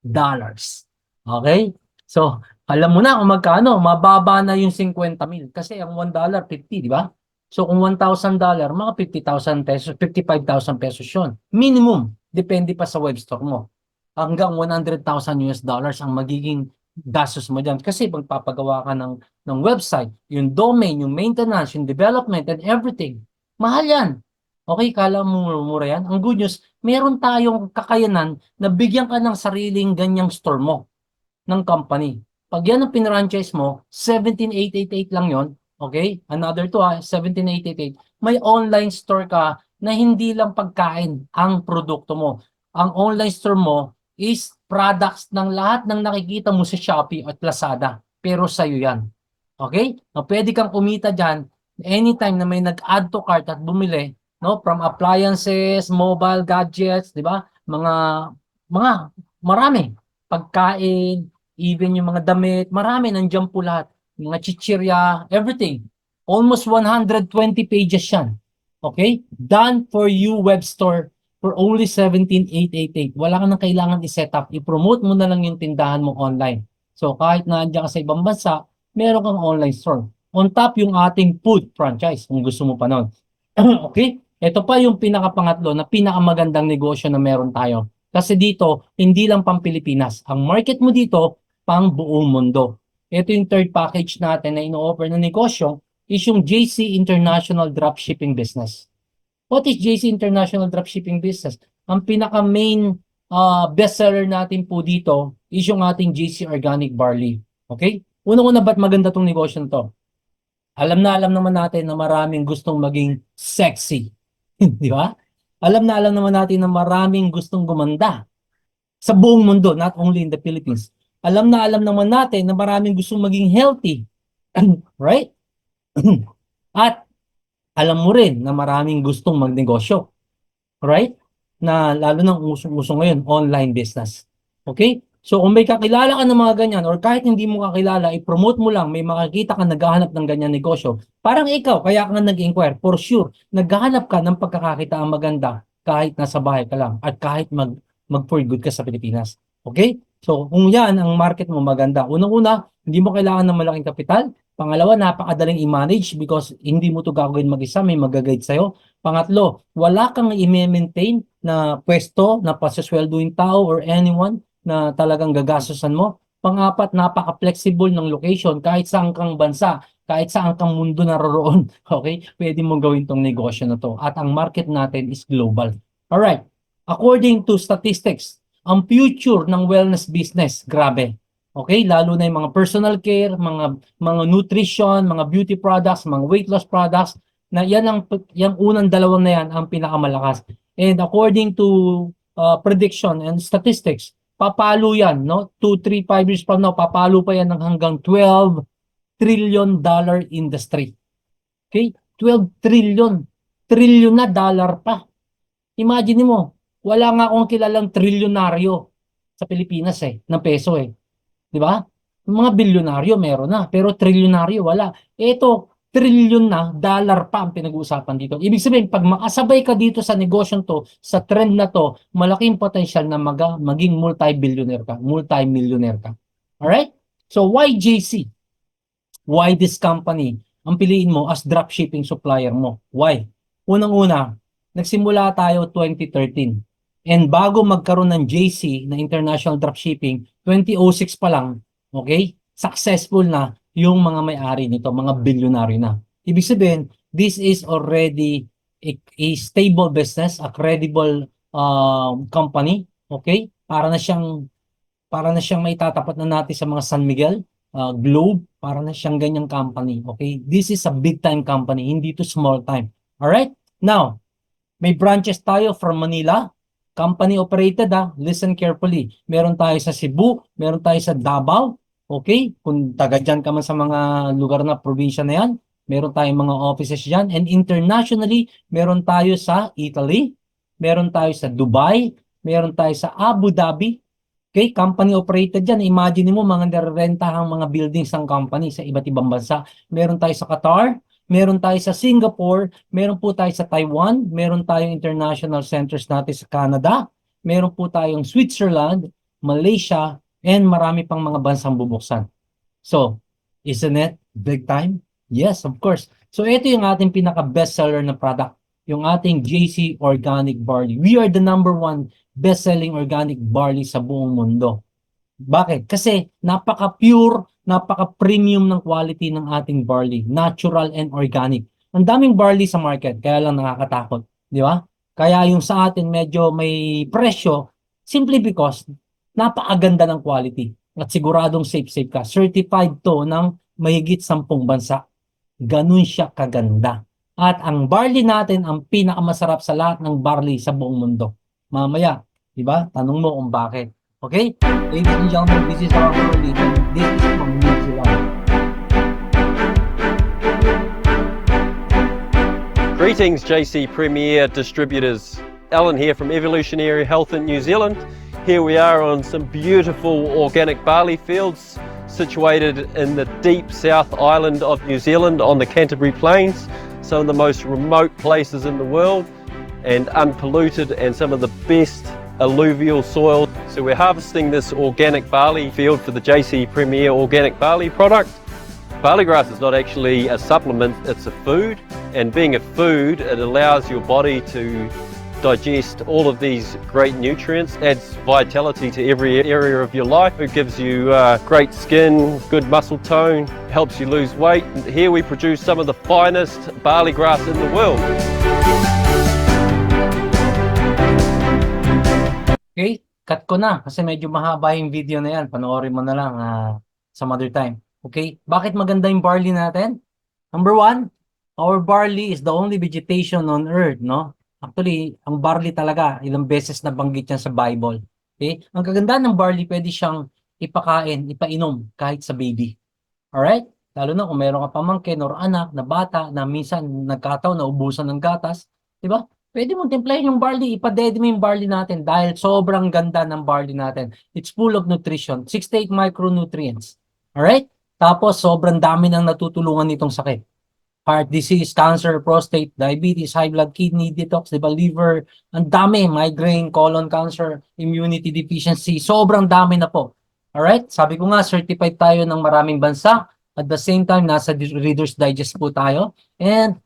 Dollars. Okay? So, alam mo na kung magkano, mababa na yung 50,000. Kasi ang $1, 50, di ba? So, kung $1,000, mga 50,000 pesos, 55,000 pesos yun. Minimum. Depende pa sa web store mo. Hanggang $100,000 ang magiging gastos mo dyan. Kasi magpapagawa ka ng website, yung domain, yung maintenance, yung development, and everything. Mahal yan. Okay, kala mo mura yan? Ang good news, meron tayong kakayanan na bigyan ka ng sariling ganyang store mo ng company. Pag yan ang pinranchise mo, 17,888 lang yon. Okay? Another to 17,888. May online store ka na hindi lang pagkain ang produkto mo. Ang online store mo is products ng lahat ng nakikita mo sa Shopee at Lazada. Pero sa'yo yan. Okay? Na pwede kang kumita dyan anytime na may nag-add to cart at bumili, from appliances, mobile gadgets, di ba? Marami. Pagkain, even yung mga damit, marami, nandiyan po lahat. Mga chichirya, everything. Almost 120 pages yan. Okay? Done for you web store for only 17,888. Wala ka nang kailangan i-set up. I-promote mo na lang yung tindahan mo online. So, kahit na andyan ka sa ibang bansa, meron kang online store. On top yung ating food franchise, kung gusto mo pa nun. Okay? Ito pa yung pinakapangatlo na pinakamagandang negosyo na meron tayo. Kasi dito, hindi lang pang Pilipinas. Ang market mo dito, pang buong mundo. ito yung third package natin na ino-offer na negosyo is yung JC International Dropshipping Business. What is JC International Dropshipping Business? Ang pinaka-main bestseller natin po dito is yung ating JC Organic Barley. Okay? Unang-una, ba't maganda tong negosyo na to? Alam naman natin na maraming gustong maging sexy. Di ba? Alam naman natin na maraming gustong gumanda sa buong mundo, not only in the Philippines. Alam naman natin na maraming gustong maging healthy. Right? At alam mo rin na maraming gustong magnegosyo. Right? Na lalo nang usong-uso ngayon, online business. Okay? So kung may kakilala ka ng mga ganyan or kahit hindi mo kakilala, i-promote mo lang, may makikita ka naghahanap ng ganyan negosyo, parang ikaw, kaya ka nga nag-inquire, for sure, naghahanap ka ng pagkakakitaan maganda kahit nasa bahay ka lang at kahit mag-for good ka sa Pilipinas. Okay? So kung yan ang market mo maganda, unang-una, hindi mo kailangan ng malaking kapital. Pangalawa, napakadaling i-manage because hindi mo to gagawin mag-isa, may mag-guide sa'yo. Pangatlo, wala kang i-maintain na pwesto na pasasweldoing tao or anyone na talagang gagastosan mo. Pang-apat, napaka-flexible ng location kahit saan kang bansa, kahit saan kang mundo naroroon. Okay? Pwede mong gawin tong negosyo na to. At ang market natin is global. Alright. According to statistics, ang future ng wellness business, grabe. Okay? Lalo na yung mga personal care, mga nutrition, mga beauty products, mga weight loss products, na yung unang dalawang na yan ang pinakamalakas. And according to prediction and statistics, papalo yan, no? 2, 3, 5 years from now, papalo pa yan ng hanggang $12 trillion industry. Okay? 12 trillion. Trillion na dollar pa. Imagine mo, wala nga akong kilalang trilyonaryo sa Pilipinas ng peso Di ba? Mga bilyonaryo meron na, pero trilyonaryo wala. Ito, trillion na dollar pa ang pinag-uusapan dito. Ibig sabihin, pag makasabay ka dito sa negosyong to, sa trend na to, malaking potential na maging multi-billionaire ka, multi-millionaire ka. Alright? So, why JC? Why this company? Ang piliin mo as dropshipping supplier mo. Why? Unang-una, nagsimula tayo 2013. And bago magkaroon ng JC na International Dropshipping, 2006 pa lang, okay? Successful na yung mga may-ari nito, mga bilyonaryo na. Ibig sabihin, this is already a stable business, a credible company, okay? Para na siyang maitatapat na natin sa mga San Miguel, Globe, para na siyang ganyang company, okay? This is a big time company, hindi to small time. Alright? Now, may branches tayo from Manila, company operated listen carefully. Meron tayo sa Cebu, meron tayo sa Davao, okay? Kung taga dyan ka man sa mga lugar na probinsya na yan, meron tayong mga offices dyan. And internationally, meron tayo sa Italy, meron tayo sa Dubai, meron tayo sa Abu Dhabi. Okay, company operated dyan. Imagine mo mga nirerentahang mga buildings ng company sa iba't ibang bansa. Meron tayo sa Qatar, meron tayo sa Singapore, meron po tayo sa Taiwan, meron tayong international centers natin sa Canada, meron po tayong Switzerland, Malaysia, and marami pang mga bansang bubuksan. So, isn't it big time? Yes, of course. So, ito yung ating pinaka-bestseller na product, yung ating JC Organic Barley. We are the #1 best-selling organic barley sa buong mundo. Bakit? Kasi napaka-pure, napaka-premium ng quality ng ating barley. Natural and organic. Ang daming barley sa market, kaya lang nakakatakot. Di ba? Kaya yung sa atin medyo may presyo, simply because napakaganda ng quality. At siguradong safe ka. Certified to ng mahigit 10 bansa. Ganun siya kaganda. At ang barley natin ang pinakamasarap sa lahat ng barley sa buong mundo. Mamaya, di ba? Tanong mo kung bakit. Okay? Ladies and gentlemen, this is our barley. This is from New Zealand. Greetings, JC Premier distributors. Alan here from Evolutionary Health in New Zealand. Here we are on some beautiful organic barley fields situated in the deep South Island of New Zealand on the Canterbury Plains, some of the most remote places in the world and unpolluted and some of the best alluvial soil. So we're harvesting this organic barley field for the JC Premier organic barley product. Barley grass is not actually a supplement, it's a food, and being a food, it allows your body to digest all of these great nutrients, adds vitality to every area of your life. It gives you great skin, good muscle tone, helps you lose weight. Here we produce some of the finest barley grass in the world. Okay? Cut ko na kasi medyo mahaba yung video na yan. Panoorin mo na lang some other time. Okay? Bakit maganda yung barley natin? Number one, our barley is the only vegetation on earth, no? Actually, ang barley talaga, ilang beses na banggit yan sa Bible. Okay? Ang kagandahan ng barley, pwede siyang ipakain, ipainom kahit sa baby. Alright? Lalo na kung meron ka pamangkin or anak na bata na minsan nagkataon na ubusan ng gatas, di ba? Pwede mong timplahin yung barley, ipadede mo yung barley natin dahil sobrang ganda ng barley natin. It's full of nutrition, 68 micronutrients. Alright? Tapos sobrang dami nang natutulungan nitong sakit. Heart disease, cancer, prostate, diabetes, high blood, kidney, detox, diba, liver, ang dami, migraine, colon cancer, immunity deficiency, sobrang dami na po. Alright? Sabi ko nga, certified tayo ng maraming bansa. At the same time, nasa Reader's Digest po tayo. And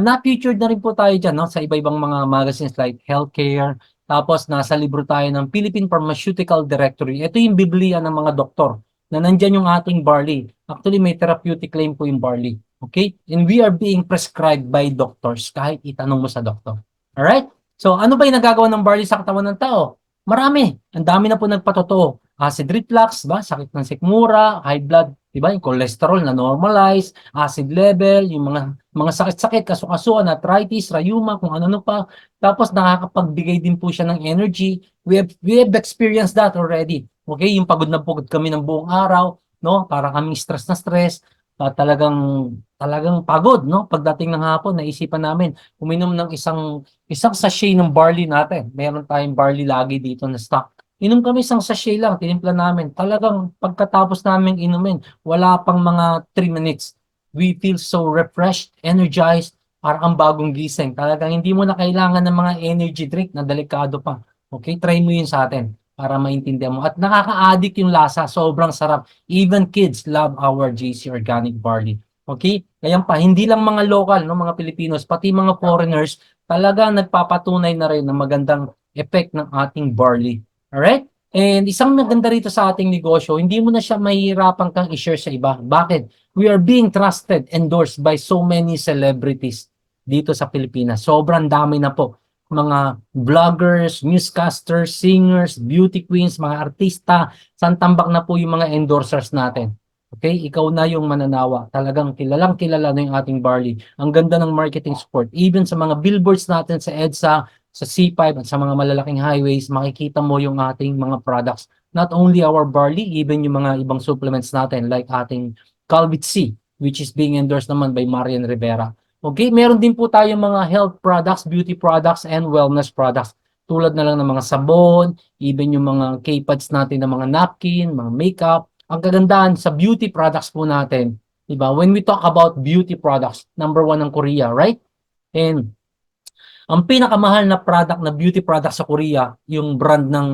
na-featured na rin po tayo dyan, no? Sa iba-ibang mga magazines like Healthcare. Tapos nasa libro tayo ng Philippine Pharmaceutical Directory. Ito yung Biblia ng mga doktor na nandyan yung ating barley. Actually, may therapeutic claim po yung barley. Okay? And we are being prescribed by doctors kahit itanong mo sa doktor. Alright? So, ano ba yung nagagawa ng barley sa katawan ng tao? Marami. Ang dami na po nagpatotoo. Acid reflux, ba? Sakit ng sikmura, high blood, diba? Yung cholesterol na normalize, acid level, yung mga sakit-sakit, kasukasuan, arthritis, rheuma, kung ano-ano pa. Tapos nakakapagbigay din po siya ng energy. We have experienced that already. Okay? Yung pagod na pagod kami ng buong araw, no? Para kaming stress na stress. Talagang pagod, no? Pagdating ng hapon, naisipan namin uminom ng isang sachet ng barley natin. Meron tayong barley lagi dito na stock. Inom kami isang sachet lang, tinimpla namin. Talagang pagkatapos namin inumin, wala pang mga 3 minutes. We feel so refreshed, energized, parang ang bagong gising. Talagang hindi mo na kailangan ng mga energy drink na delikado pa. Okay? Try mo yun sa atin para maintindihan mo. At nakaka-addict yung lasa. Sobrang sarap. Even kids love our JC Organic Barley. Okay? Kaya pa, hindi lang mga local, no, mga Pilipinos, pati mga foreigners, talaga nagpapatunay na rin ng magandang effect ng ating barley. Alright? And isang maganda rito sa ating negosyo, hindi mo na siya mahihirapan kang i-share sa iba. Bakit? We are being trusted, endorsed by so many celebrities dito sa Pilipinas. Sobrang dami na po. Mga vloggers, newscasters, singers, beauty queens, mga artista, santambak na po yung mga endorsers natin. Okay? Ikaw na yung mananawa. Talagang kilalang kilala na yung ating barley. Ang ganda ng marketing support. Even sa mga billboards natin sa EDSA, sa C5 at sa mga malalaking highways, makikita mo yung ating mga products. Not only our barley, even yung mga ibang supplements natin like ating Calvit C, which is being endorsed naman by Marian Rivera. Okay, meron din po tayong mga health products, beauty products, and wellness products. Tulad na lang ng mga sabon, even yung mga K-pads natin ng mga napkin, mga makeup. Ang kagandahan sa beauty products po natin, diba? When we talk about beauty products, number 1 ang Korea, right? And ang pinakamahal na product na beauty product sa Korea, yung brand ng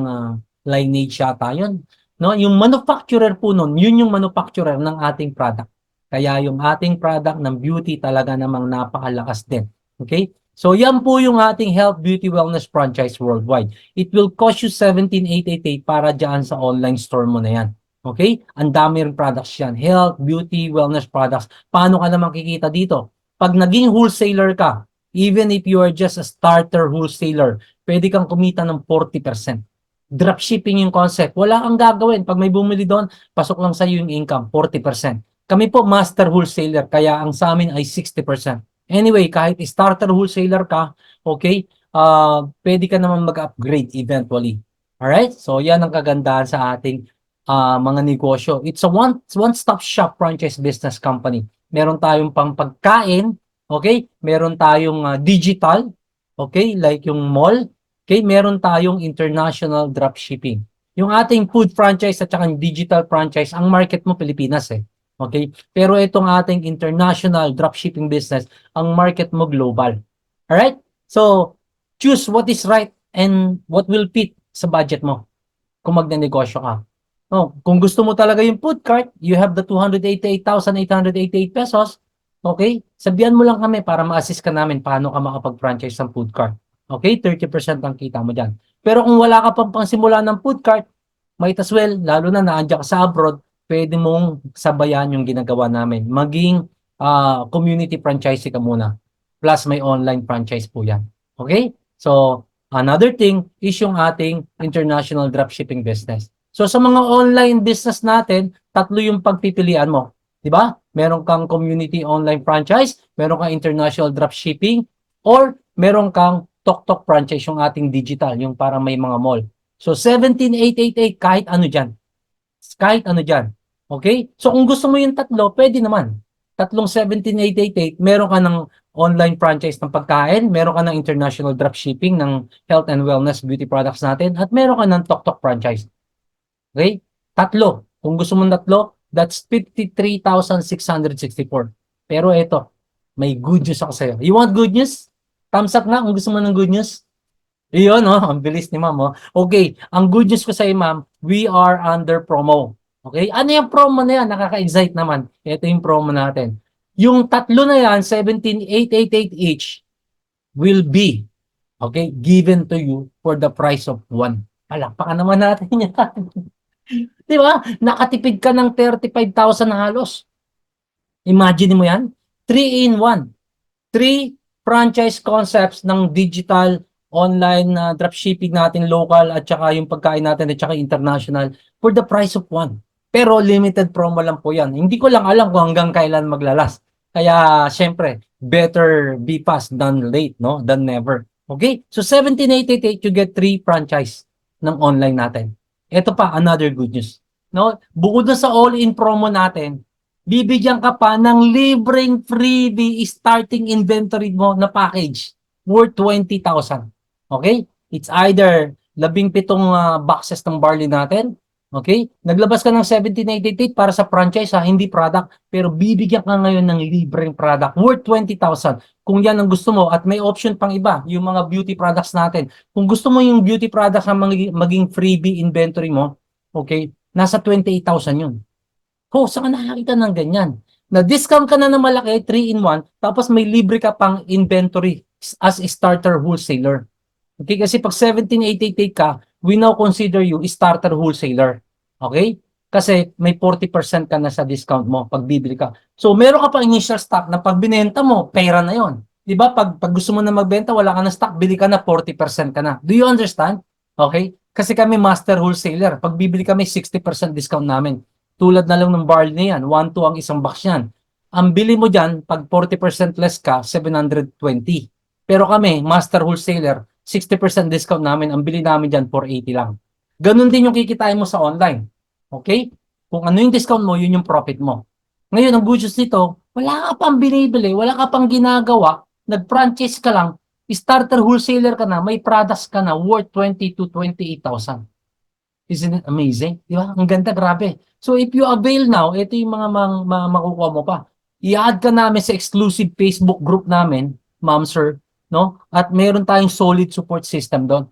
Lineage yata yun. No? Yung manufacturer po nun, yun yung manufacturer ng ating product. Kaya yung ating product ng beauty talaga namang napakalakas din. Okay? So yan po yung ating health, beauty, wellness franchise worldwide. It will cost you 17,888 para dyan sa online store mo na yan. Okay? Ang dami rin products yan. Health, beauty, wellness products. Paano ka naman kikita dito? Pag naging wholesaler ka, even if you are just a starter wholesaler, pwede kang kumita ng 40%. Dropshipping yung concept. Wala kang gagawin. Pag may bumili doon, pasok lang sa iyo yung income, 40%. Kami po master wholesaler, kaya ang sa amin ay 60%. Anyway, kahit starter wholesaler ka, okay, pwede ka naman mag-upgrade eventually. Alright? So, yan ang kagandahan sa ating mga negosyo. It's a one-stop shop franchise business company. Meron tayong pang pagkain, okay? Meron tayong digital, okay? Like yung mall. Okay? Meron tayong international dropshipping. Yung ating food franchise at saka yung digital franchise, ang market mo Pilipinas eh. Okay? Pero itong ating international dropshipping business, ang market mo global. Alright? So, choose what is right and what will fit sa budget mo kung magnenegosyo ka. Oh, kung gusto mo talaga yung food cart, you have the 288,888 pesos. Okay? Sabihan mo lang kami para ma-assist ka namin paano ka makapag-franchise ng food cart. Okay? 30% ang kita mo dyan. Pero kung wala ka pang pangsimula ng food cart, might as well, lalo na naandyan ka sa abroad, pwede mong sabayan yung ginagawa namin. Maging community franchisee ka muna. Plus may online franchise po yan. Okay? So, another thing is yung ating international dropshipping business. So, sa mga online business natin, tatlo yung pagpipilian mo. Di ba? Meron kang community online franchise, meron kang international dropshipping, or meron kang Tok franchise, yung ating digital, yung para may mga mall. So, 17,888, kahit ano dyan. Kahit ano dyan. Okay? So, kung gusto mo yung tatlo, pwede naman. Tatlong 17,888, meron ka ng online franchise ng pagkain, meron ka ng international dropshipping ng health and wellness beauty products natin, at meron ka ng Tok franchise. Okay? Tatlo. Kung gusto mo tatlo, that's 53,664. Pero ito, may good news ako sa'yo. You want good news? Thumbs up nga kung gusto mo ng good news. Iyon, oh, ang bilis ni ma'am. Oh. Okay, ang good news ko sa'yo, ma'am, we are under promo. Okay, ano yung promo na yan? Nakaka-excite naman. Ito yung promo natin. Yung tatlo na yan, 17,888 each, will be, okay, given to you for the price of one. Palakpakan naman natin yan. Di ba? Nakatipid ka ng 35,000 na halos. Imagine mo yan. 3 in 1. 3 franchise concepts ng digital online na dropshipping natin local at saka yung pagkain natin at saka international for the price of one. Pero limited promo lang po yan. Hindi ko lang alam kung hanggang kailan maglalas. Kaya syempre, better be fast than late, no? Than never. Okay? So 17,888 you get 3 franchise ng online natin. Ito pa, another good news. No? Bukod na sa all-in promo natin, bibigyan ka pa ng libreng freebie starting inventory mo na package worth 20,000. Okay? It's either 17 boxes ng barley natin. Okay? Naglabas ka ng 17,888 para sa franchise, ha? Hindi product. Pero bibigyan ka ngayon ng libreng product worth 20,000. Kung yan ang gusto mo at may option pang iba, yung mga beauty products natin. Kung gusto mo yung beauty products na maging freebie inventory mo, okay, nasa 28,000 yun. Oh, saan ka nakakita ng ganyan? Na-discount ka na ng malaki, 3-in-1, tapos may libre ka pang inventory as a starter wholesaler. Okay, kasi pag 17,888 ka, we now consider you a starter wholesaler. Okay? Kasi may 40% ka na sa discount mo pag bibili ka. So, meron ka pang initial stock na pag binenta mo, pera na yon. Di ba? Pag gusto mo na magbenta, wala ka na stock, bili ka na, 40% ka na. Do you understand? Okay? Kasi kami master wholesaler. Pag bibili kami, 60% discount namin. Tulad na lang ng barley na yan, 1-2 ang isang box yan. Ang bili mo dyan, pag 40% less ka, 720. Pero kami, master wholesaler, 60% discount namin, ang bili namin dyan, 480 lang. Ganun din yung kikitain mo sa online. Okay? Kung ano yung discount mo, yun yung profit mo. Ngayon, ang good news nito, wala ka pang binibili, wala ka pang ginagawa, nag-franchise ka lang, starter wholesaler ka na, may products ka na worth 20 to 28,000. Isn't it amazing? Di ba? Ang ganda, grabe. So, if you avail now, ito yung mga makukuha mo pa. I-add ka namin sa exclusive Facebook group namin, ma'am, sir, no? At meron tayong solid support system doon.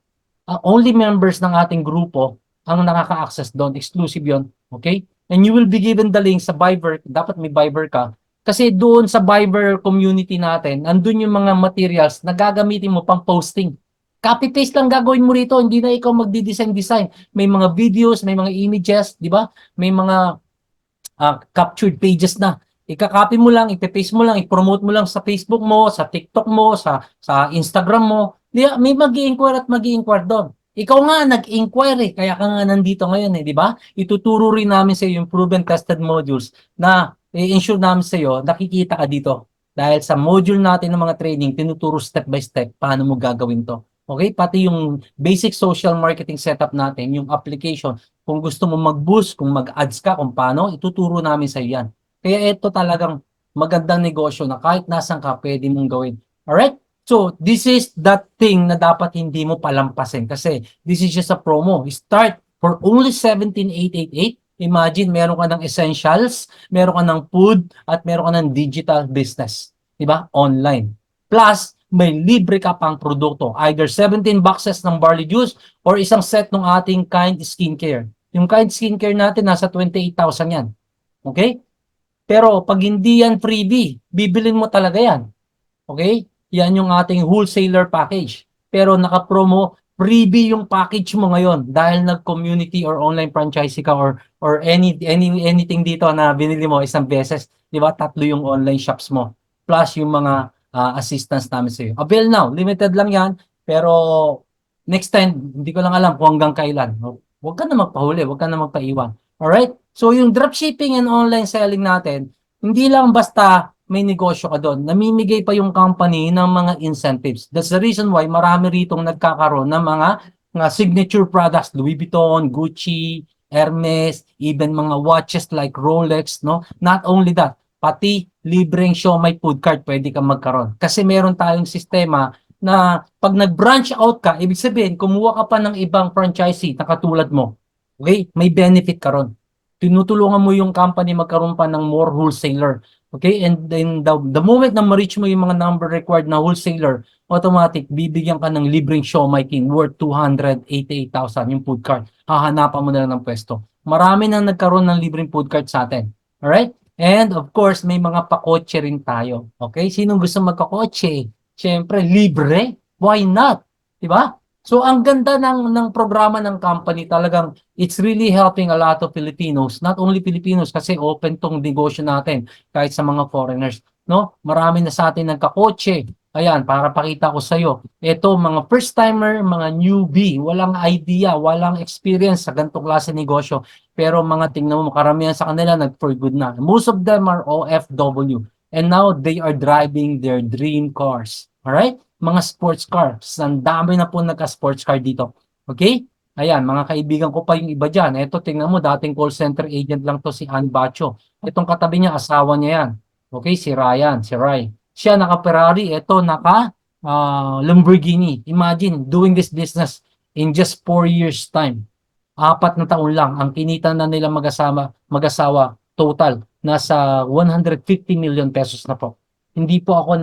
Only members ng ating grupo ang nakaka-access doon. Exclusive yon, okay? And you will be given the link sa Viber. Dapat may Viber ka. Kasi doon sa Viber community natin, andun yung mga materials na gagamitin mo pang posting. Copy-paste lang gagawin mo rito, hindi na ikaw magdi-design. May mga videos, may mga images, di ba? May mga captured pages na. Ika-copy mo lang, ipe-paste mo lang, i-promote mo lang sa Facebook mo, sa TikTok mo, sa Instagram mo. Di ba? May mag-i-inquire at mag-i-inquire doon. Ikaw nga nag-inquire, kaya ka nga nandito ngayon, di ba? Ituturo rin namin sa iyo yung proven tested modules na i-ensure namin sa iyo, nakikita ka dito. Dahil sa module natin ng mga training, tinuturo step by step paano mo gagawin to. Okay, pati yung basic social marketing setup natin, yung application, kung gusto mo mag-boost, kung mag-ads ka, kung paano, ituturo namin sa iyo yan. Kaya ito talagang magandang negosyo na kahit nasan ka, pwede mong gawin. Alright? So, this is that thing na dapat hindi mo palampasin kasi this is just a promo. Start for only 17,888. Imagine, meron ka ng essentials, meron ka ng food, at meron ka ng digital business. Diba? Online. Plus, may libre ka pang produkto. Either 17 boxes ng barley juice or isang set ng ating Kind Skincare. Yung Kind Skincare natin, nasa 28,000 yan. Okay? Pero pag hindi yan freebie, bibilin mo talaga yan. Okay? Yan yung ating wholesaler package. pero naka-promo, freebie yung package mo ngayon dahil nag-community or online franchisee ka or anything dito na binili mo isang beses, 'di ba? Tatlo yung online shops mo plus yung mga assistance namin sa iyo. Avail now, limited lang 'yan, pero next time hindi ko lang alam kung hanggang kailan. Huwag ka na magpahuli, huwag ka na magpaiwan. Alright? So yung dropshipping and online selling natin, hindi lang basta may negosyo ka doon. Namimigay pa yung company ng mga incentives. That's the reason why marami ritong nagkakaroon ng mga signature products, Louis Vuitton, Gucci, Hermes, even mga watches like Rolex, no? Not only that, pati libreng Siomai food card pwede kang magkaroon. Kasi meron tayong sistema na pag nag-branch out ka, ibig sabihin, kumuha ka pa ng ibang franchisee na katulad mo. Okay? May benefit ka ron. Tinutulungan mo yung company magkaroon pa ng more wholesaler. Okay? And then the moment na ma-reach mo yung mga number required na wholesaler, automatic, bibigyan ka ng libreng Siomai King worth 288,000 yung food card. Hahanapan mo na lang ng pwesto. Marami nang nagkaroon ng libreng food card sa atin. Alright? And of course, may mga pakotse rin tayo. Okay? Sinong gusto magkakotse? Siyempre, libre. Why not? Diba? So, ang ganda ng programa ng company, talagang it's really helping a lot of Filipinos. Not only Filipinos, kasi open tong negosyo natin kahit sa mga foreigners. No? Marami na sa atin nagkakotse. Ayan, para pakita ko sa'yo. Ito, mga first-timer, mga newbie, walang idea, walang experience sa ganitong klase negosyo. Pero mga tingnan mo, karamihan sa kanila nag-for good na. Most of them are OFW. And now, they are driving their dream cars. Alright? Mga sports cars. Ang dami na po nagka-sports car dito. Okay? Ayan, mga kaibigan ko pa yung iba dyan. Ito, tingnan mo, dating call center agent lang to si Ann Bacho. Itong katabi niya, asawa niya yan. Okay, si Ryan, si Ray. Siya naka-Ferrari, ito naka Lamborghini. Imagine, doing this business in just 4 years time. 4 na taon lang. Ang kinita na nila mag-asawa, total, nasa 150 million pesos na po. Hindi po ako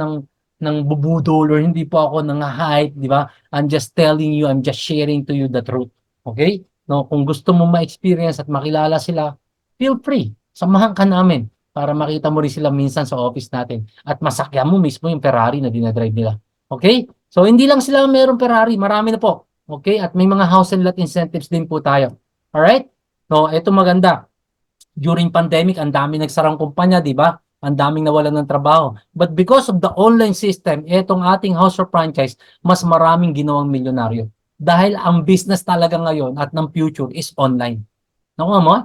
ng bubudol or hindi po ako ng hype, di ba? I'm just telling you, I'm just sharing to you the truth. Okay? No, kung gusto mo ma-experience at makilala sila, feel free. Samahan ka namin para makita mo rin sila minsan sa office natin at masakyan mo mismo yung Ferrari na dinadrive nila. Okay? So, hindi lang sila mayroong Ferrari, marami na po. Okay? At may mga house and lot incentives din po tayo. Alright? No, ito maganda. During pandemic, ang daming nagsarang kumpanya, di ba? Ang daming nawalan ng trabaho. But because of the online system, etong ating house of franchise, mas maraming ginawang milyonaryo. Dahil ang business talaga ngayon at ng future is online. Nakuha mo?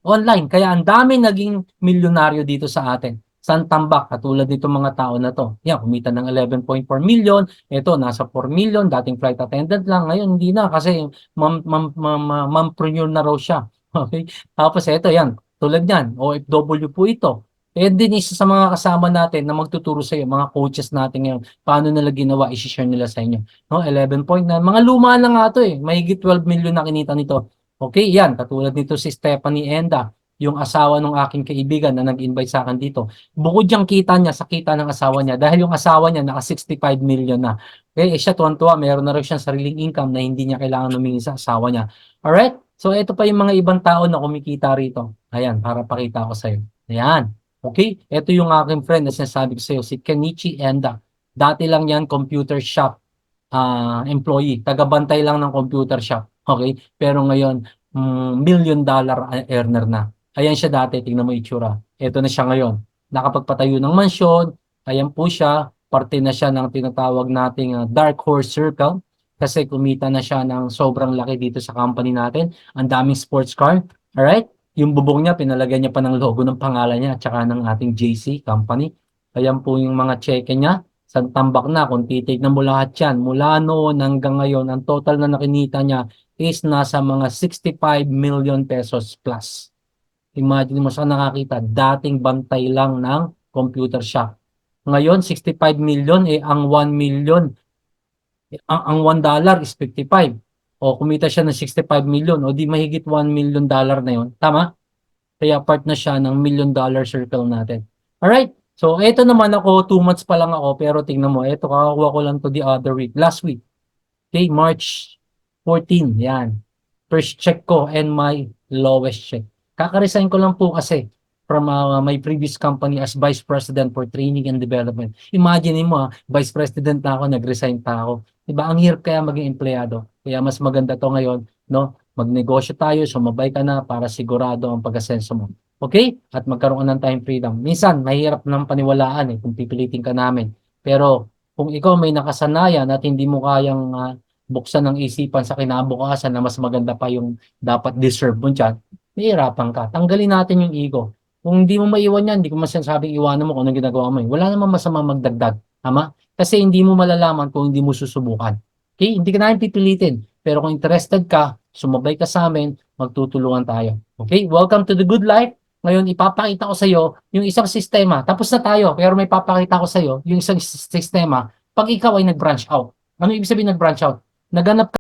Online. Kaya ang daming naging milyonaryo dito sa atin. San Tambak, katulad nito mga tao na to. Yan, kumita ng 11.4 million. Ito, nasa 4 million. Dating flight attendant lang. Ngayon, hindi na kasi mompreneur na raw siya. Okay? Tapos ito, yan. Tulad yan, OFW po ito. Din isa sa mga kasama natin na magtuturo sa iyo, mga coaches natin ngayon, paano nila ginawa, i-share nila sa inyo. No, 11 point na. Mga luma na nga to eh. Mahigit 12 million na kinita nito. Okay, yan. Katulad nito si Stephanie Enda, yung asawa ng aking kaibigan na nag-invite sa akin dito. Bukod yung kita niya sa kita ng asawa niya, dahil yung asawa niya naka 65 million na. Okay, siya tuwan-tuwa, meron na rin siyang sariling income na hindi niya kailangan humingi sa asawa niya. Alright? So, ito pa yung mga ibang tao na kumikita rito. Ayan, para pakita ko sa'yo. Ayan. Okay? Ito yung aking friend na sinasabi ko sa'yo, si Kenichi Enda. Dati lang yan, computer shop employee. Tagabantay lang ng computer shop. Okay? Pero ngayon, $1 million earner na. Ayan siya dati, tingnan mo itsura. Ito na siya ngayon. Nakapagpatayo ng mansyon. Ayan po siya. Parte na siya ng tinatawag nating Dark Horse Circle. Kasi kumita na siya ng sobrang laki dito sa company natin. Ang daming sports car. Alright? Yung bubong niya, pinalagyan niya pa ng logo ng pangalan niya at saka ng ating JC company. Ayan po yung mga cheque niya. San Tambak na, kung titignan mo lahat yan, mula noon hanggang ngayon, ang total na nakinita niya is nasa mga 65 million pesos plus. Imagine mo sa nakakita, dating bantay lang ng computer shop. Ngayon, 65 million, ang 1 million, ang $1 is 55. O kumita siya ng 65 million, o di mahigit $1 million na yon. Tama? Kaya part na siya ng $1 million circle natin. Alright? So, eto naman ako, 2 months pa lang ako, pero tingnan mo, eto, kakakuha ko lang to the other week, last week. Okay, March 14, yan. First check ko and my lowest check. Kakaresign ko lang po kasi from my previous company as Vice President for Training and Development. Imagine mo, Vice President na ako, nag-resign pa ako. Diba? Ang hirap kaya maging empleyado. Kaya mas maganda to ngayon, no? Magnegosyo tayo, sumabay ka na para sigurado ang pag-asenso mo. Okay? At magkaroon ka ng time freedom. Minsan, mahirap ng paniwalaan kung pipilitin ka namin. Pero kung ikaw may nakasanayan at hindi mo kayang buksan ng isipan sa kinabukasan na mas maganda pa yung dapat deserve mo dyan, mahirapan ka. Tanggalin natin yung ego. Kung hindi mo maiwan yan, hindi ko masasabing iwanan mo kung anong ginagawa mo. Wala namang masama magdagdag. Tama? Kasi hindi mo malalaman kung hindi mo susubukan. Okay? Hindi ka namin pipilitin. Pero kung interested ka, sumabay ka sa amin, magtutulungan tayo. Okay? Welcome to the good life. Ngayon, ipapakita ko sa iyo yung isang sistema. Tapos na tayo, pero may papakita ko sa iyo yung isang sistema pag ikaw ay nag-branch out. Ano ibig sabihin nag-branch out? Naganap ka